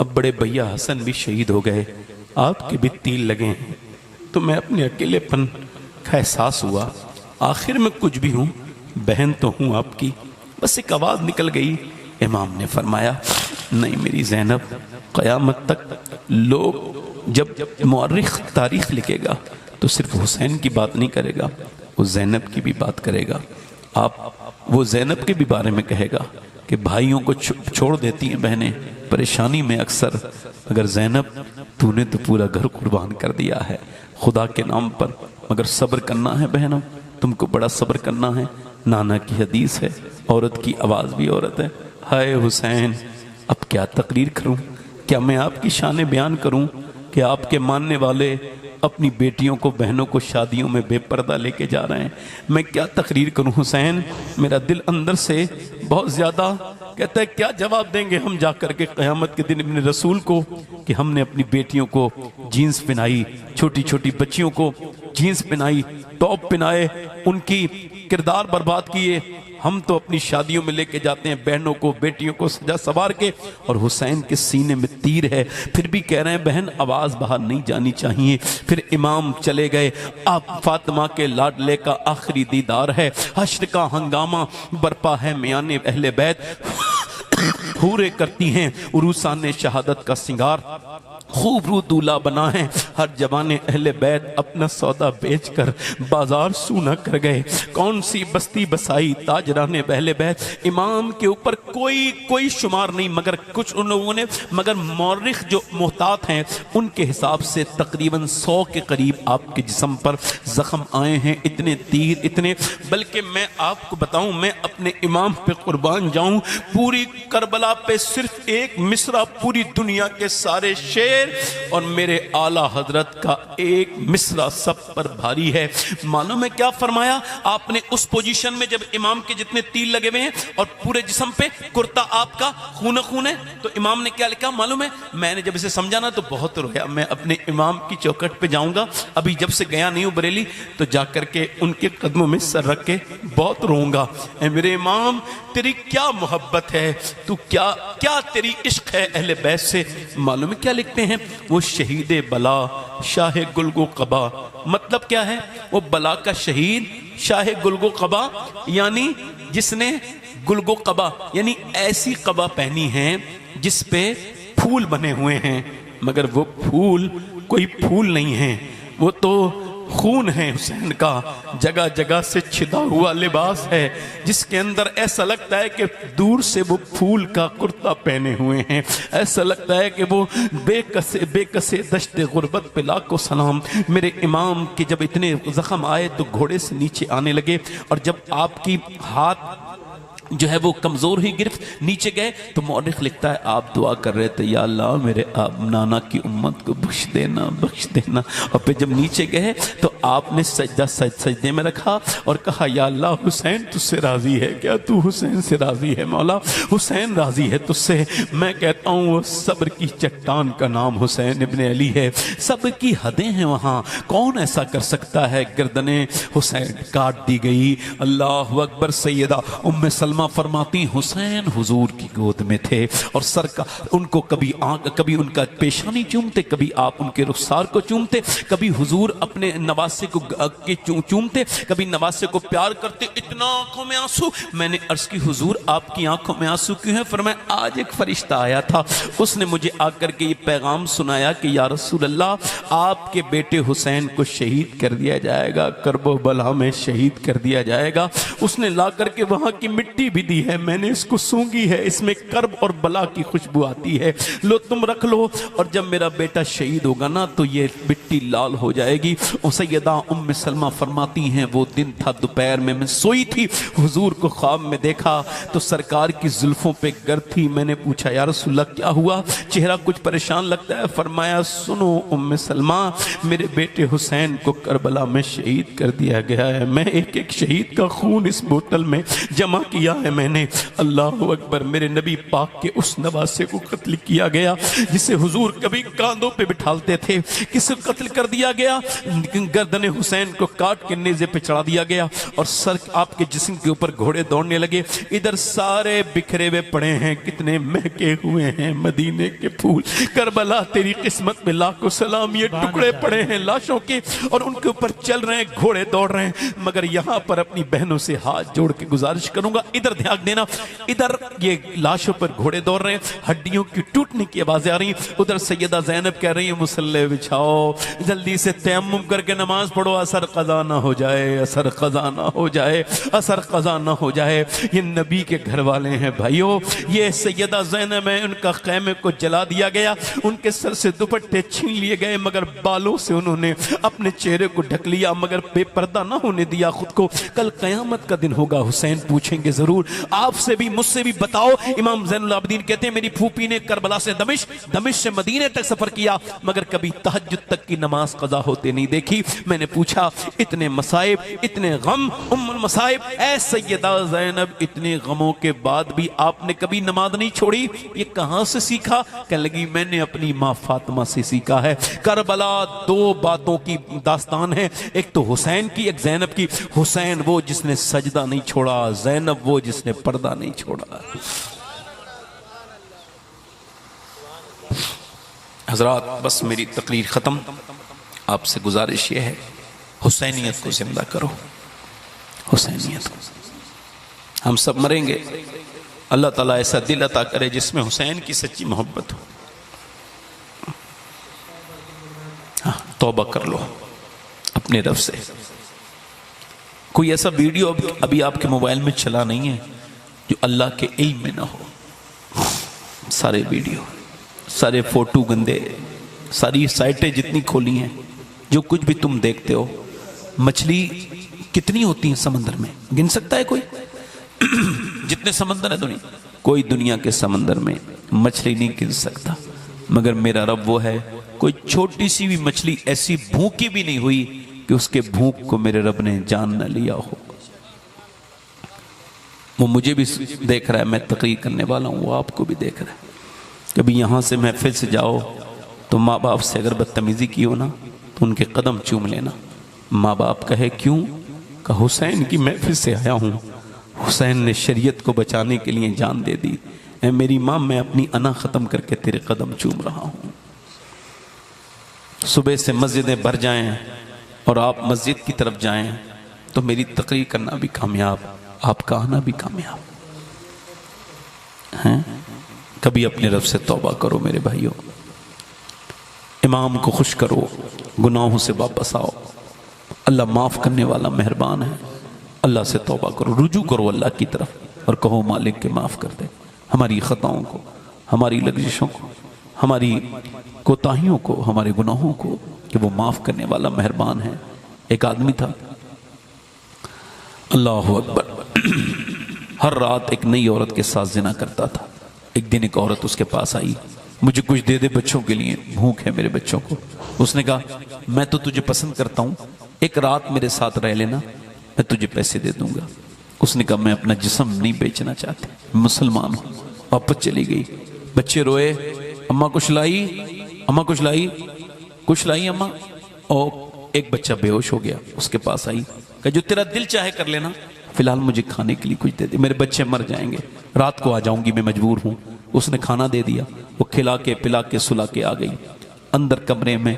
अब बड़े भैया हसन भी शहीद हो गए, आपके भी तीर लगे हैं। तो मैं अपने अकेलेपन का एहसास हुआ। आखिर में कुछ भी हूँ, बहन तो हूँ आपकी। बस एक आवाज़ निकल गई। इमाम ने फरमाया, नहीं मेरी ज़ैनब, क़यामत तक लोग जब मुअर्रिख तारीख लिखेगा तो सिर्फ हुसैन की बात नहीं करेगा, वो ज़ैनब की भी बात करेगा। आप वो ज़ैनब के भी बारे में कहेगा कि भाइयों को छोड़ देती हैं बहनें परेशानी में अक्सर, मगर ज़ैनब तूने तो पूरा घर कुर्बान कर दिया है खुदा के नाम पर, मगर सब्र करना है बहनों, तुमको बड़ा सब्र करना है। नाना की हदीस है, औरत की आवाज़ भी औरत है। हाय हुसैन, अब क्या तकरीर करूं, क्या मैं आपकी शान बयान करूं कि आपके मानने वाले अपनी बेटियों को, बहनों को शादियों में बेपर्दा लेके जा रहे हैं। मैं क्या तकरीर करूं हुसैन, मेरा दिल अंदर से बहुत ज़्यादा कहता है क्या जवाब देंगे हम जा कर के क़यामत के दिन अपने रसूल को कि हमने अपनी बेटियों को जीन्स पहनाई, छोटी छोटी बच्चियों को जीन्स पहनाई, टॉप पहनाए, उनकी किरदार बर्बाद किए। हम तो अपनी शादियों में लेके जाते हैं बहनों को, बेटियों को सजा सवार के, और हुसैन के सीने में तीर है, फिर भी कह रहे हैं बहन आवाज़ बाहर नहीं जानी चाहिए। फिर इमाम चले गए, आप फातिमा के लाडले का आखिरी दीदार है, हश्र का हंगामा बरपा है, मियाने अहले बैत हूरे करती हैं, उरूसान शहादत का सिंगार, खूब रू दूल्हा बना है, हर जवाने अहले बैत अपना सौदा बेचकर बाजार सूना कर गए। कौन सी बस्ती बसाई ताजराने अहले बैत, इमाम के ऊपर कोई शुमार नहीं, मगर कुछ उन लोगों ने, मगर मौरिख जो मोहतात हैं उनके हिसाब से तकरीबन 100 के करीब आपके जिस्म पर जख्म आए हैं, इतने तीर इतने। बल्कि मैं आपको बताऊं, मैं अपने इमाम पे कुर्बान जाऊं, पूरी करबला पे सिर्फ एक मिसरा पूरी दुनिया के सारे शेर और मेरे आला हजरत का एक मिसरा सब पर भारी है। मालूम है क्या फरमाया आपने उस पोजीशन में जब इमाम के जितने तीर लगे हुए हैं और पूरे जिस्म पे कुर्ता आपका खून खून है, तो इमाम ने क्या लिखा मालूम है? मैंने जब इसे समझा ना तो बहुत रोया। मैं अपने इमाम की चौखट पे जाऊंगा, अभी जब से गया नहीं हूं बरेली, तो जाकर के उनके कदमों में सर रख के बहुत रोऊंगा। ऐ मेरे इमाम, तेरी क्या मोहब्बत है, तू क्या क्या तेरी इश्क है अहले बैत से। मालूम है क्या लिखते हैं वो? शहीद बला शाह गुलगो कबा। मतलब क्या है? वो बला का शहीद शाह गुलगो कबा, यानी जिसने गुलगो कबा यानी ऐसी कबा पहनी है जिस पे फूल बने हुए हैं, मगर वो फूल कोई फूल नहीं है, वो तो खून है हुसैन का, जगह जगह से छिदा हुआ लिबास है जिसके अंदर ऐसा लगता है कि दूर से वो फूल का कुर्ता पहने हुए हैं। ऐसा लगता है कि वो बेकसे दश्ते गुर्बत पे लाखों सलाम। मेरे इमाम के जब इतने जख्म आए तो घोड़े से नीचे आने लगे, और जब आपकी हाथ जो है वो कमज़ोर ही गिरफ्त नीचे गए तो मौलिक लिखता है आप दुआ कर रहे थे, या अल्लाह मेरे नाना की उम्मत को बख्श देना। और फिर जब नीचे गए तो आपने सजदे में रखा और कहा, या अल्लाह हुसैन तुझसे राज़ी है क्या? तू हुसैन से राज़ी है मौला, हुसैन राज़ी है तुझसे। मैं कहता हूँ वो सब्र की चट्टान का नाम हुसैन इब्ने अली है। सब्र की हदें हैं वहाँ, कौन ऐसा कर सकता है? गर्दने हुसैन काट दी गई। अल्लाह अकबर। सैयदा उम्मे सलमा फरमाती हुसैन हुजूर की गोद में थे और सर का उनको कभी उनका पेशानी चूमते, कभी आप उनके रुखसार को चूमते, कभी हुजूर अपने नवासे को चूमते, कभी नवासे को प्यार करते। इतना आंखों में आंसू। मैंने अर्ज की हुजूर आपकी आंखों में आंसू क्यों है? फरमाया आज एक फरिश्ता आया था, उसने मुझे आकर के ये पैगाम सुनाया कि या रसूल अल्लाह आपके बेटे हुसैन को शहीद कर दिया जाएगा, करबला में शहीद कर दिया जाएगा। उसने ला करके वहां की मिट्टी भी दी है, मैंने इसको सूंघी है, इसमें कर्ब और बला की खुशबू आती है, लो तुम रख लो, और जब मेरा बेटा शहीद होगा ना तो ये मिट्टी लाल हो जाएगी। और सैयदा उम्मे सलमा फरमाती हैं वो दिन था, दोपहर में मैं सोई थी, हुजूर को ख्वाब में देखा तो सरकार की जुल्फों पे गर थी। मैंने पूछा या रसूलल्लाह क्या हुआ, चेहरा कुछ परेशान लगता है। फरमाया सुनो उम्मे सलमा, मेरे बेटे हुसैन को करबला में शहीद कर दिया गया है। मैं एक एक शहीद का खून इस बोतल में जमा किया है मैंने। अल्लाह अकबर। मेरे नबी पाक के उस नवासे को कत्ल किया गया जिसे हुजूर कभी कांधों पे बिठालते थे, किसे कत्ल कर दिया गया? गर्दने हुसैन को काट के नेज़े पे चढ़ा दिया गया और सर आपके जिस्म के ऊपर घोड़े दौड़ने लगे। इधर सारे बिखरे हुए पड़े हैं, कितने महके हुए हैं मदीने के फूल। करबला तेरी किस्मत में लाखों सलाम, ये टुकड़े पड़े हैं लाशों के और उनके ऊपर चल रहे हैं, घोड़े दौड़ रहे हैं। मगर यहाँ पर अपनी बहनों से हाथ जोड़ के गुजारिश करूंगा, इधर इधर ध्यान देना, इधर ये लाशों पर घोड़े दौड़ रहे हैं, हड्डियों की टूटने की आवाजें आ रही हैं। उधर सैयदा ज़ैनब कह रही है मुसल्ले बिछाओ, जल्दी से तयम्मुम करके नमाज पढ़ो, असर कज़ा ना हो जाए, असर कज़ा ना हो जाए, असर कज़ा ना हो जाए। ये नबी के घर वाले हैं भाइयों, ये सैयदा ज़ैनब है, उनका ख़ैमे को जला दिया गया, उनके सर से दुपट्टे छीन लिए गए, मगर बालों से उन्होंने अपने चेहरे को ढक लिया, मगर बेपर्दा ना होने दिया खुद को। कल क़यामत का दिन होगा, हुसैन पूछेंगे जरूर आपसे भी मुझसे भी, बताओ। इमाम ज़ैनुल आबिदीन कहते हैं मेरी फूफी ने करबला से दमिश्क से मदीने तक सफर किया, मगर कभी तहज्जुद तक की नमाज कज़ा होते नहीं देखी। मैंने पूछा इतने मसाइब, इतने गम, उम्मुल मसाइब, ऐ सैयदा ज़ैनब, इतने गमों के बाद भी आपने कभी नमाज नहीं छोड़ी, ये कहां से सीखा? कहने लगी मैंने अपनी माँ फातिमा से सीखा है। करबला दो बातों की दास्तान है, एक तो हुसैन की, एक ज़ैनब की। हुसैन वो जिसने सजदा नहीं छोड़ा, ज़ैनब वो जिसने पर्दा नहीं छोड़ा। हजरात बस मेरी तकरीर ख़त्म, आपसे गुजारिश ये है हुसैनियत को जिंदा करो, हुसैनियत को। हम सब मरेंगे, अल्लाह ताला ऐसा दिल अता करे जिसमें हुसैन की सच्ची मोहब्बत हो। हाँ, तौबा कर लो अपने रब से। कोई ऐसा वीडियो अभी आपके मोबाइल में चला नहीं है जो अल्लाह के इल्म में ना हो। सारे वीडियो, सारे फोटो गंदे, सारी साइटें जितनी खोली हैं, जो कुछ भी तुम देखते हो। मछली कितनी होती है समंदर में, गिन सकता है कोई? जितने समंदर है दुनिया, कोई दुनिया के समंदर में मछली नहीं गिन सकता, मगर मेरा रब वो है, कोई छोटी सी भी मछली ऐसी भूखी भी नहीं हुई कि उसके भूख को मेरे रब ने जान न लिया हो। वो मुझे भी देख रहा है, मैं तकरीर करने वाला हूँ, वो आपको भी देख रहा है। कभी यहाँ से महफिल से जाओ तो माँ बाप से अगर बदतमीजी की हो ना तो उनके कदम चूम लेना। माँ बाप कहे क्यों? का हुसैन की महफिल से आया हूँ, हुसैन ने शरीयत को बचाने के लिए जान दे दी। ऐ मेरी माँ, मैं अपनी अना ख़त्म करके तेरे कदम चूम रहा हूँ। सुबह से मस्जिदें भर जाएं और आप मस्जिद की तरफ जाएं तो मेरी तकरीर करना भी कामयाब, आपका आना भी कामयाब हैं। कभी अपने रब से तौबा करो मेरे भाइयों, इमाम को खुश करो, गुनाहों से वापस आओ। अल्लाह माफ़ करने वाला मेहरबान है। अल्लाह से तौबा करो, रुजू करो अल्लाह की तरफ और कहो मालिक के माफ़ कर दे हमारी ख़ताओं को, हमारी लग़ज़िशों को, हमारी कोताहियों को, हमारे गुनाहों को, कि वो माफ़ करने वाला मेहरबान है। एक आदमी था, अल्लाह अकबर, हर रात एक नई औरत के साथ ज़िना करता था। एक दिन एक औरत उसके पास आई, मुझे कुछ दे दे बच्चों के लिए, भूख है मेरे बच्चों को। उसने कहा मैं तो तुझे पसंद करता हूँ, एक रात मेरे साथ रह लेना, मैं तुझे पैसे दे दूंगा। उसने कहा मैं अपना जिस्म नहीं बेचना चाहती, मुसलमान हूँ। वापस चली गई। बच्चे रोए, अम्मा कुछ लाई, अम्मा कुछ लाई, कुछ लाई अम्मा। और एक बच्चा बेहोश हो गया, उसके पास आई, कहा जो तेरा दिल चाहे कर लेना, फिलहाल मुझे खाने के लिए कुछ दे दे, मेरे बच्चे मर जाएंगे, रात को आ जाऊंगी, मैं मजबूर हूँ। उसने खाना दे दिया, वो खिला के पिला के सुला के आ गई। अंदर कमरे में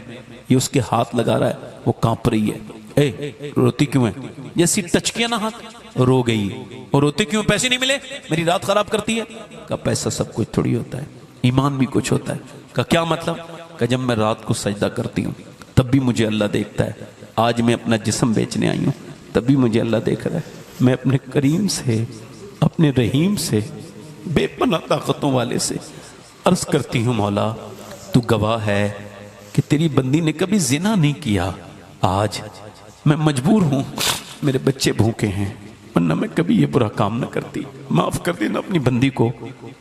ये उसके हाथ लगा रहा है, वो कांप रही है। ए रोती क्यों है? जैसी टच किया ना हाथ, रो गई। और रोती क्यों? पैसे नहीं मिले, मेरी रात खराब करती है। का पैसा सब कुछ थोड़ी होता है, ईमान भी कुछ होता है। का क्या मतलब? का जब मैं रात को सजदा करती हूँ तब भी मुझे अल्लाह देखता है। आज मैं अपना जिस्म बेचने आई हूँ, तब भी मुझे अल्लाह देख रहा है। मैं अपने करीम से, अपने रहीम से, बेपनाह ताकतों वाले से अर्ज करती हूँ, मौला तू गवाह है कि तेरी बंदी ने कभी जिना नहीं किया। आज मैं मजबूर हूँ, मेरे बच्चे भूखे हैं, वरना मैं कभी ये बुरा काम न करती। माफ़ कर देना अपनी बंदी को।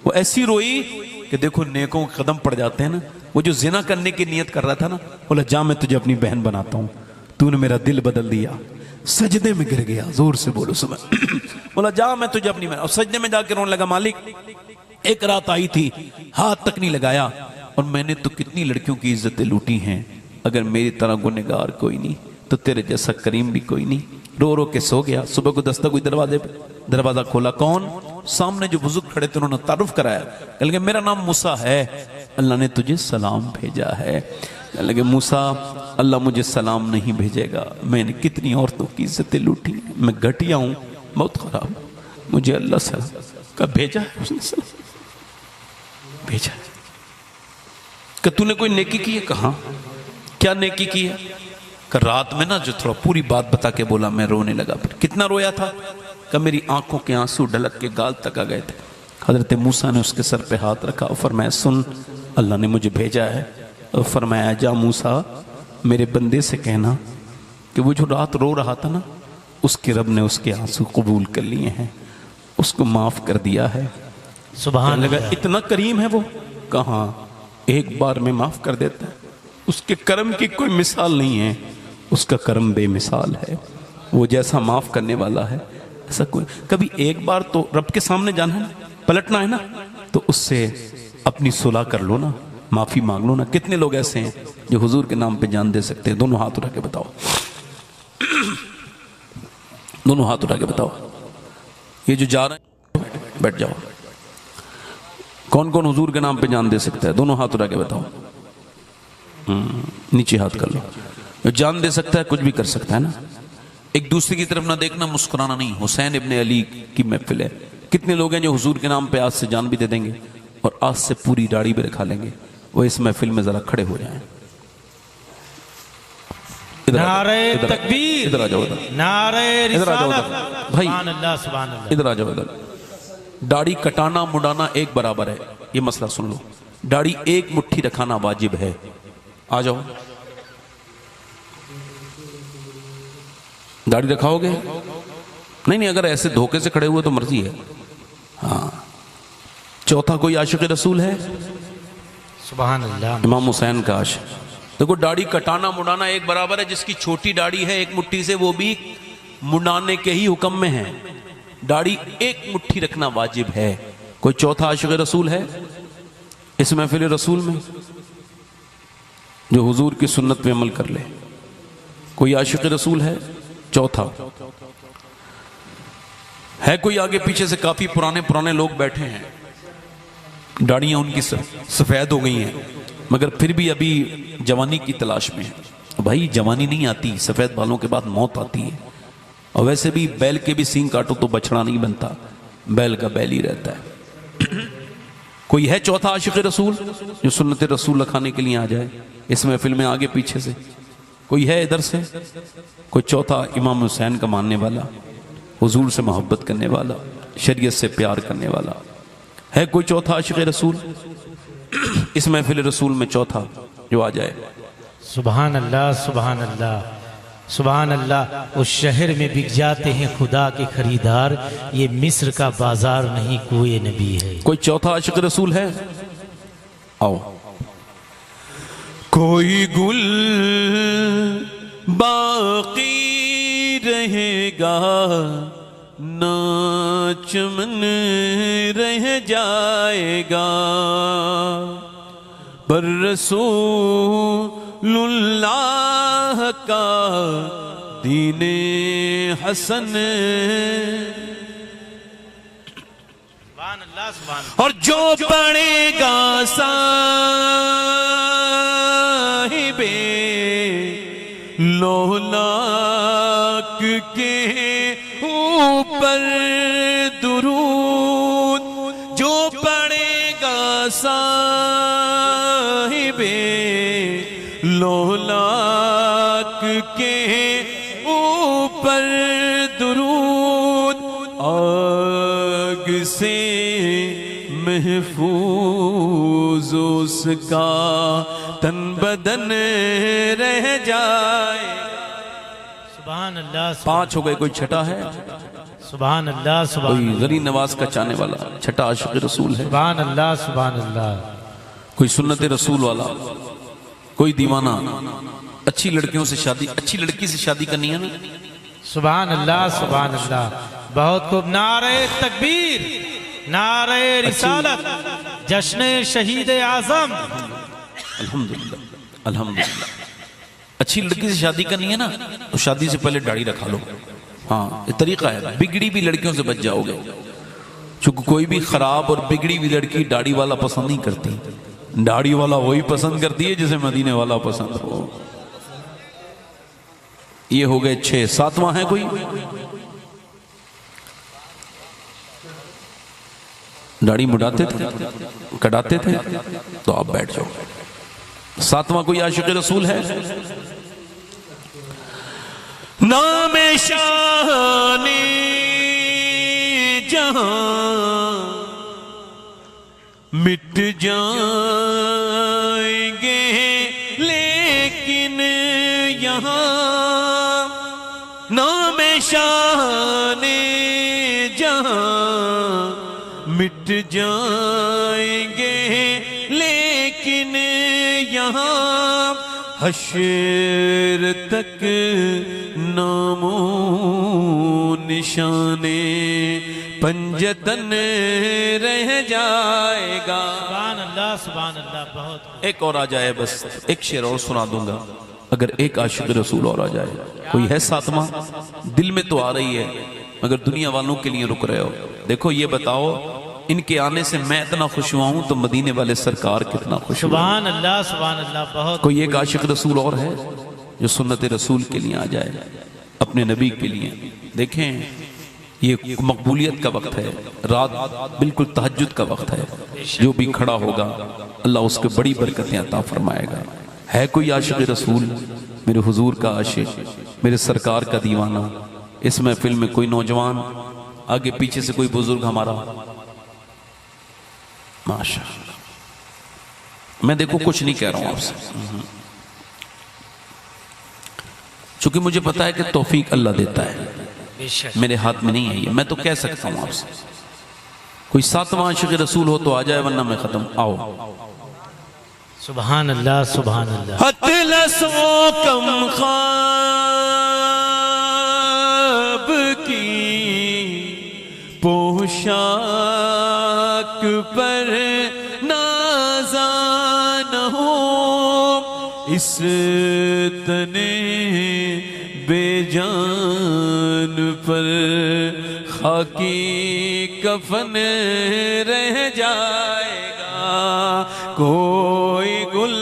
वो ऐसी रोई कि देखो नेकों के कदम पड़ जाते हैं ना। वो जो जिना करने की नियत कर रहा था ना, बोला जा मैं तुझे अपनी बहन बनाता हूँ, तूने मेरा दिल बदल दिया। सजदे में गिर गया, जोर से बोलो सुबह। बोला जा मैं तुझे अपनी बहन। और सजदे में जाकर रोने लगा, मालिक एक रात आई थी, हाथ तक नहीं लगाया, और मैंने तो कितनी लड़कियों की इज्जतें लूटी हैं, अगर मेरी तरह गुनहगार कोई नहीं तो तेरे जैसा करीम भी कोई नहीं। रो रो के सो गया। सुबह को दस्तक हुई दरवाजे पे, दरवाजा खोला, कौन? सामने जो बुजुर्ग खड़े थे, उन्होंने तारुफ कराया। कह लगे मेरा नाम मूसा है, अल्लाह ने तुझे सलाम भेजा है। कह लगे मूसा अल्लाह मुझे सलाम नहीं भेजेगा, मैंने कितनी औरतों की इज्जतें लूटी, मैं घटिया हूँ, बहुत खराब। मुझे अल्लाह सलाम का भेजा है, उसने सलाम भेजा है। कि तूने कोई नेकी की है? कहा क्या नेकी की है? कि रात में ना जो थोड़ा पूरी बात बता के बोला, मैं रोने लगा। फिर कितना रोया था? कि मेरी आंखों के आंसू ढलक के गाल तक आ गए थे। हजरत मूसा ने उसके सर पे हाथ रखा और फरमाया, सुन, अल्लाह ने मुझे भेजा है। और फरमाया, जा मूसा, मेरे बंदे से कहना कि वो जो रात रो रहा था ना, उसके रब ने उसके आंसू कबूल कर लिए हैं, उसको माफ कर दिया है। सुभान लगा अल्लाह। इतना करीम है वो, कहाँ एक बार में माफ कर देता है। उसके कर्म की कोई मिसाल नहीं है, उसका कर्म बेमिसाल है। वो जैसा माफ करने वाला है ऐसा कोई। कभी एक बार तो रब के सामने जाना है ना, पलटना है ना, तो उससे अपनी सुलह कर लो ना, माफी मांग लो ना। कितने लोग ऐसे हैं जो हुजूर के नाम पे जान दे सकते हैं? दोनों हाथ उठा के बताओ, दोनों हाथ उठा के बताओ। ये जो जा रहे हैं बैठ जाओ। कौन कौन हुजूर के नाम पे जान दे सकता है? दोनों हाथ उठा के बताओ। नीचे हाथ कर लो। जो जान दे सकता है कुछ भी कर सकता है ना। एक दूसरे की तरफ ना देखना, मुस्कुराना नहीं। हुसैन इब्ने अली की महफिल है। कितने लोग हैं जो हुजूर के नाम पे आज से जान भी दे देंगे और आज से पूरी दाढ़ी भी रखा लेंगे? वो इस महफिल में जरा खड़े हो जाएं। नारे तकबीर, इधर आ जाओ, इधर नारे इधर आ जाओ रिसालत। इधर। भाई सुभान अल्लाह, सुभान अल्लाह। इधर आ जाओ इधर। दाढ़ी कटाना मुड़ाना एक बराबर है, ये मसला सुन लो। दाढ़ी एक मुट्ठी रखाना वाजिब है। आ जाओ। दाढ़ी रखाओगे? नहीं नहीं, अगर ऐसे धोखे से खड़े हुए तो मर्जी है। हाँ। चौथा कोई आशिक रसूल है? सुभान अल्लाह। इमाम हुसैन का आशिक। देखो, दाढ़ी कटाना मुड़ाना एक बराबर है। जिसकी छोटी दाढ़ी है एक मुट्ठी से, वो भी मुड़ाने के ही हुक्म में है। दाढ़ी एक मुट्ठी रखना वाजिब है। कोई चौथा आशिक रसूल है इस महफिल रसूल में जो हुजूर की सुन्नत पे अमल कर ले? कोई आशिक रसूल है चौथा? है कोई? आगे पीछे से काफी पुराने पुराने लोग बैठे हैं, दाढ़ियां उनकी सफेद हो गई हैं, मगर फिर भी अभी जवानी की तलाश में है। भाई जवानी नहीं आती, सफेद बालों के बाद मौत आती है। और वैसे भी बैल के भी सींग काटो तो बछड़ा नहीं बनता, बैल का बैल ही रहता है। कोई है चौथा आशिक रसूल जो सुन्नत रसूल रखाने के लिए आ जाए इस महफिल में? आगे पीछे से कोई है? इधर से कोई चौथा इमाम हुसैन का मानने वाला, हुजूर से मोहब्बत करने वाला, शरीयत से प्यार करने वाला है? कोई चौथा आशिक रसूल इस महफिल रसूल में चौथा जो आ जाए? सुभान अल्लाह, सुभान अल्लाह, सुभान अल्लाह। उस शहर में बिक जाते हैं खुदा के खरीदार, ये मिस्र का बाजार नहीं कोई नबी है। कोई चौथा आशिक रसूल है? आओ। कोई गुल बाकी रहेगा ना चमन रह जाएगा, पर रसूलुल्लाह का दीने हसन। सुभान अल्लाह, सुभान अल्लाह। और जो पढ़ेगा साहिबे लोलाक के ऊपर दुरूद, जो पढ़ेगा साहिबे लोलाक के ऊपर दुरूद, आग से महफूज उसका तन बदन रह जाए। सुभान अल्लाह, पांच हो गए। कोई छठा है? सुभान अल्लाह, सुभान कोई अल्लाह, गरीब नवाज का चाहने वाला छठा आशिक रसूल है? सुभान अल्लाह, सुभान अल्लाह। कोई सुन्नत रसूल वाला, कोई दीवाना? अच्छी लड़कियों से शादी, अच्छी लड़की से शादी करनी है ना? सुभान अल्लाह, सुभान अल्लाह। बहुत खूब। नारे तकबीर, नारे रिसालत, जश्न शहीद आजम। अल्हम्दुलिल्लाह, अल्हम्दुलिल्लाह। अच्छी लड़की से शादी करनी है ना, तो शादी से पहले दाढ़ी रखा लो। हाँ, ये तरीका है। बिगड़ी भी लड़कियों से बच जाओगे, क्योंकि कोई भी खराब और बिगड़ी हुई लड़की दाढ़ी वाला पसंद नहीं करती। दाढ़ी वाला वही पसंद करती है जिसे मदीने वाला पसंद हो। ये हो गए 6। 7वां है कोई? दाढ़ी मुड़ाते थे, कटाते थे, तो आप बैठ जाओ। सातवां कोई आशिक रसूल है? नाम शाने जहां मिट जाएंगे लेकिन यहाँ, नाम शाने जहां मिट जाएंगे लेकिन यहाँ, हश्र तक नामो निशाने पंजतन रह जाएगा। सुभान अल्लाह सुभान अल्लाह। बहुत एक और आ जाए, बस एक शेर और सुना दूंगा, अगर एक आशिक रसूल और आ जाए। कोई है सातवां? दिल में तो आ रही है मगर दुनिया वालों के लिए रुक रहे हो। देखो ये बताओ, इनके आने से मैं इतना खुश हुआ हूं तो मदीने वाले सरकार कितना खुश हुआ। सुभान अल्लाह सुभान अल्लाह। बहुत कोई एक आशिक रसूल और है जो सुन्नत रसूल के लिए आ जाए, अपने नबी के लिए? देखें ये मकबूलियत का वक्त है, रात बिल्कुल तहज्जुद का वक्त है। जो भी खड़ा होगा अल्लाह उसके बड़ी बरकतें अता फरमाएगा। है कोई आशिक रसूल, मेरे हुजूर का आशिक, मेरे सरकार का दीवाना? इस महफिल में कोई नौजवान, आगे पीछे से कोई बुजुर्ग हमारा? माशाअल्लाह। मैं देखो कुछ नहीं कह रहा हूं आपसे, चूंकि मुझे पता है कि तौफीक अल्लाह देता है, मेरे हाथ में नहीं है ये। मैं तो कह सकता हूं आपसे, कोई सातवां आशिक रसूल हो तो आ जाए, वरना मैं खत्म। आओ। सुभान अल्लाह सुभान अल्लाह। हतलसो कम ख्वाब की पोशाक पर नाज़ान हो, इस तने बेजान पर खाकी कफन रह जाएगा। कोई गुल,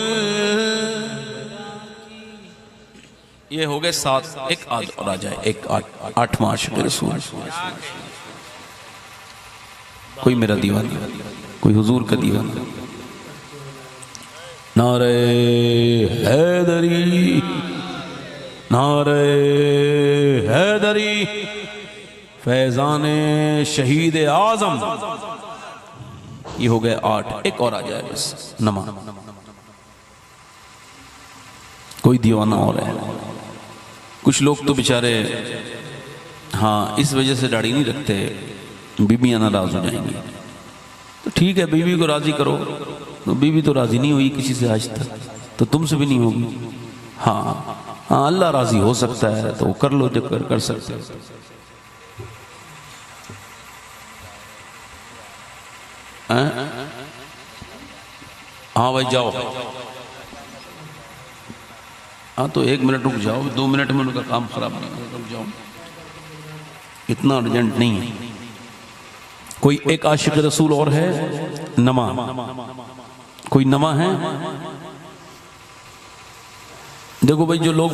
ये हो गए 7। एक आज और आ जाए, एक आठवां आशिक रसूल। कोई मेरा दीवाना, कोई हुजूर का दीवाना। नारे हैदरी, नारे हैदरी, फैजाने शहीद आजम। ये हो गए 8। एक और आ जाए बस, नमा। कोई दीवाना और है। कुछ लोग तो बेचारे, हाँ, इस वजह से दाढ़ी नहीं रखते, बीबियां नाराज हो जाएंगी। तो ठीक है, बीवी को राजी करो। तो बीवी तो राजी नहीं हुई किसी से आज तक, तो तुमसे भी नहीं होगी। हाँ हाँ, अल्लाह राजी हो सकता है तो कर लो, जब कर सकते हो। हाँ भाई जाओ। हाँ तो 1 मिनट रुक जाओ, 2 मिनट में उनका काम खराब नहीं होगा, रुक जाओ, इतना अर्जेंट नहीं है। कोई एक आशिक रसूल और है? नमा। कोई नमा है? देखो भाई, जो लोग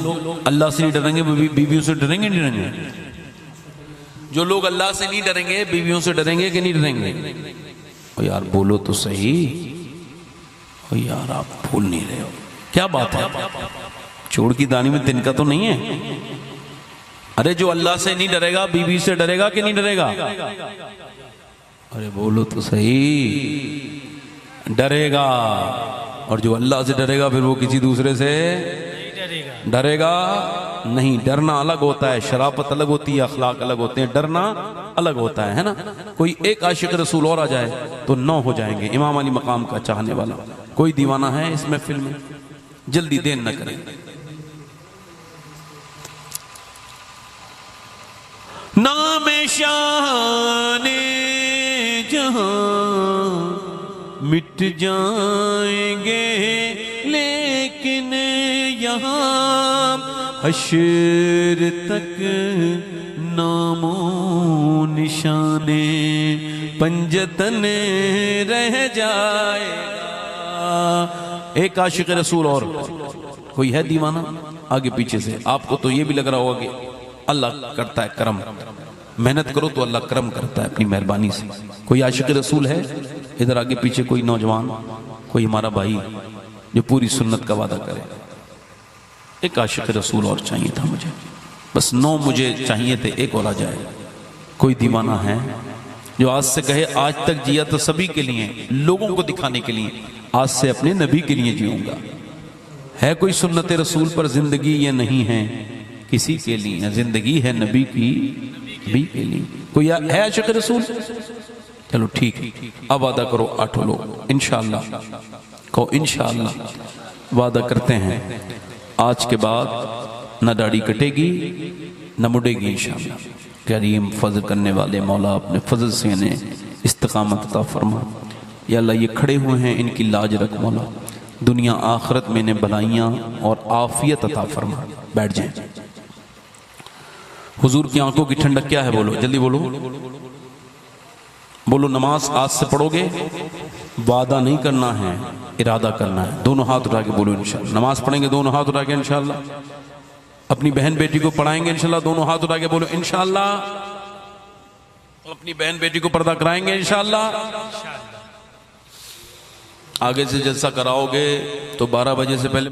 अल्लाह से नहीं डरेंगे वो बीवियों से डरेंगे नहीं डरेंगे? जो लोग अल्लाह से नहीं डरेंगे बीवियों से डरेंगे कि नहीं डरेंगे? ओ यार बोलो तो सही। ओ यार आप भूल नहीं रहे हो, क्या बात है? चोर की दानी में तिनका तो नहीं है? अरे जो अल्लाह से नहीं डरेगा बीवी से डरेगा कि नहीं डरेगा? अरे बोलो तो सही, डरेगा। और जो अल्लाह से डरेगा फिर वो किसी दूसरे से डरेगा नहीं। डरना अलग होता है, शराफत अलग होती है, अखलाक अलग होते हैं, डरना अलग होता है ना? कोई एक आशिक रसूल और आ जाए तो 9 हो जाएंगे। इमाम अली मकाम का चाहने वाला कोई दीवाना है इस महफिल में? जल्दी देर न करें। नाम शाने जहां मिट जाएंगे लेकिन यहाँ, हश्र तक नामो निशाने पंजतन रह जाएगा। एक आशिक रसूल और कोई है दीवाना? आगे पीछे से आपको तो ये भी लग रहा होगा कि अल्लाह करता है करम, मेहनत करो तो अल्लाह करम करता है अपनी मेहरबानी से। कोई आशिक रसूल है इधर आगे पीछे, कोई नौजवान, कोई हमारा भाई जो पूरी सुन्नत का वादा करे? एक आशिक रसूल और चाहिए था मुझे, बस 9 मुझे चाहिए थे, एक और आ जाए। कोई दीवाना है जो आज से कहे आज तक जिया तो सभी के लिए, लोगों को दिखाने के लिए, आज से अपने नबी के लिए जीऊंगा। है कोई सुन्नत रसूल पर जिंदगी ये नहीं है किसी के लिए, जिंदगी है नबी की नबी के लिए। कोई है आशिक रसूल? चलो ठीक है, अब वादा करो 8 लोग इंशाअल्लाह, कहो इंशाअल्लाह वादा करते हैं आज के बाद न दाढ़ी कटेगी न मुड़ेगी इंशाअल्लाह। करीम फजल करने वाले मौला अपने फजल से इन्हें इस्तिकामत अता फरमा। या अल्लाह ये खड़े हुए हैं इनकी लाज रख मौला, दुनिया आखिरत में इन्हें भलाइयाँ और आफियत अता फरमा। बैठ जाएं। हुजूर की आंखों की ठंडक क्या है? बोलो जल्दी बोलो, बोलो। नमाज आज से पढ़ोगे, वादा नहीं करना है, इरादा करना है। दोनों हाथ उठा के बोलो इंशाअल्लाह। नमाज पढ़ेंगे दोनों हाथ उठा के इंशाअल्लाह। अपनी बहन बेटी को पढ़ाएंगे इंशाअल्लाह, दोनों हाथ उठा के बोलो इंशाअल्लाह। अपनी बहन बेटी को पर्दा कराएंगे इंशाअल्लाह। आगे से जलसा कराओगे तो 12 बजे से पहले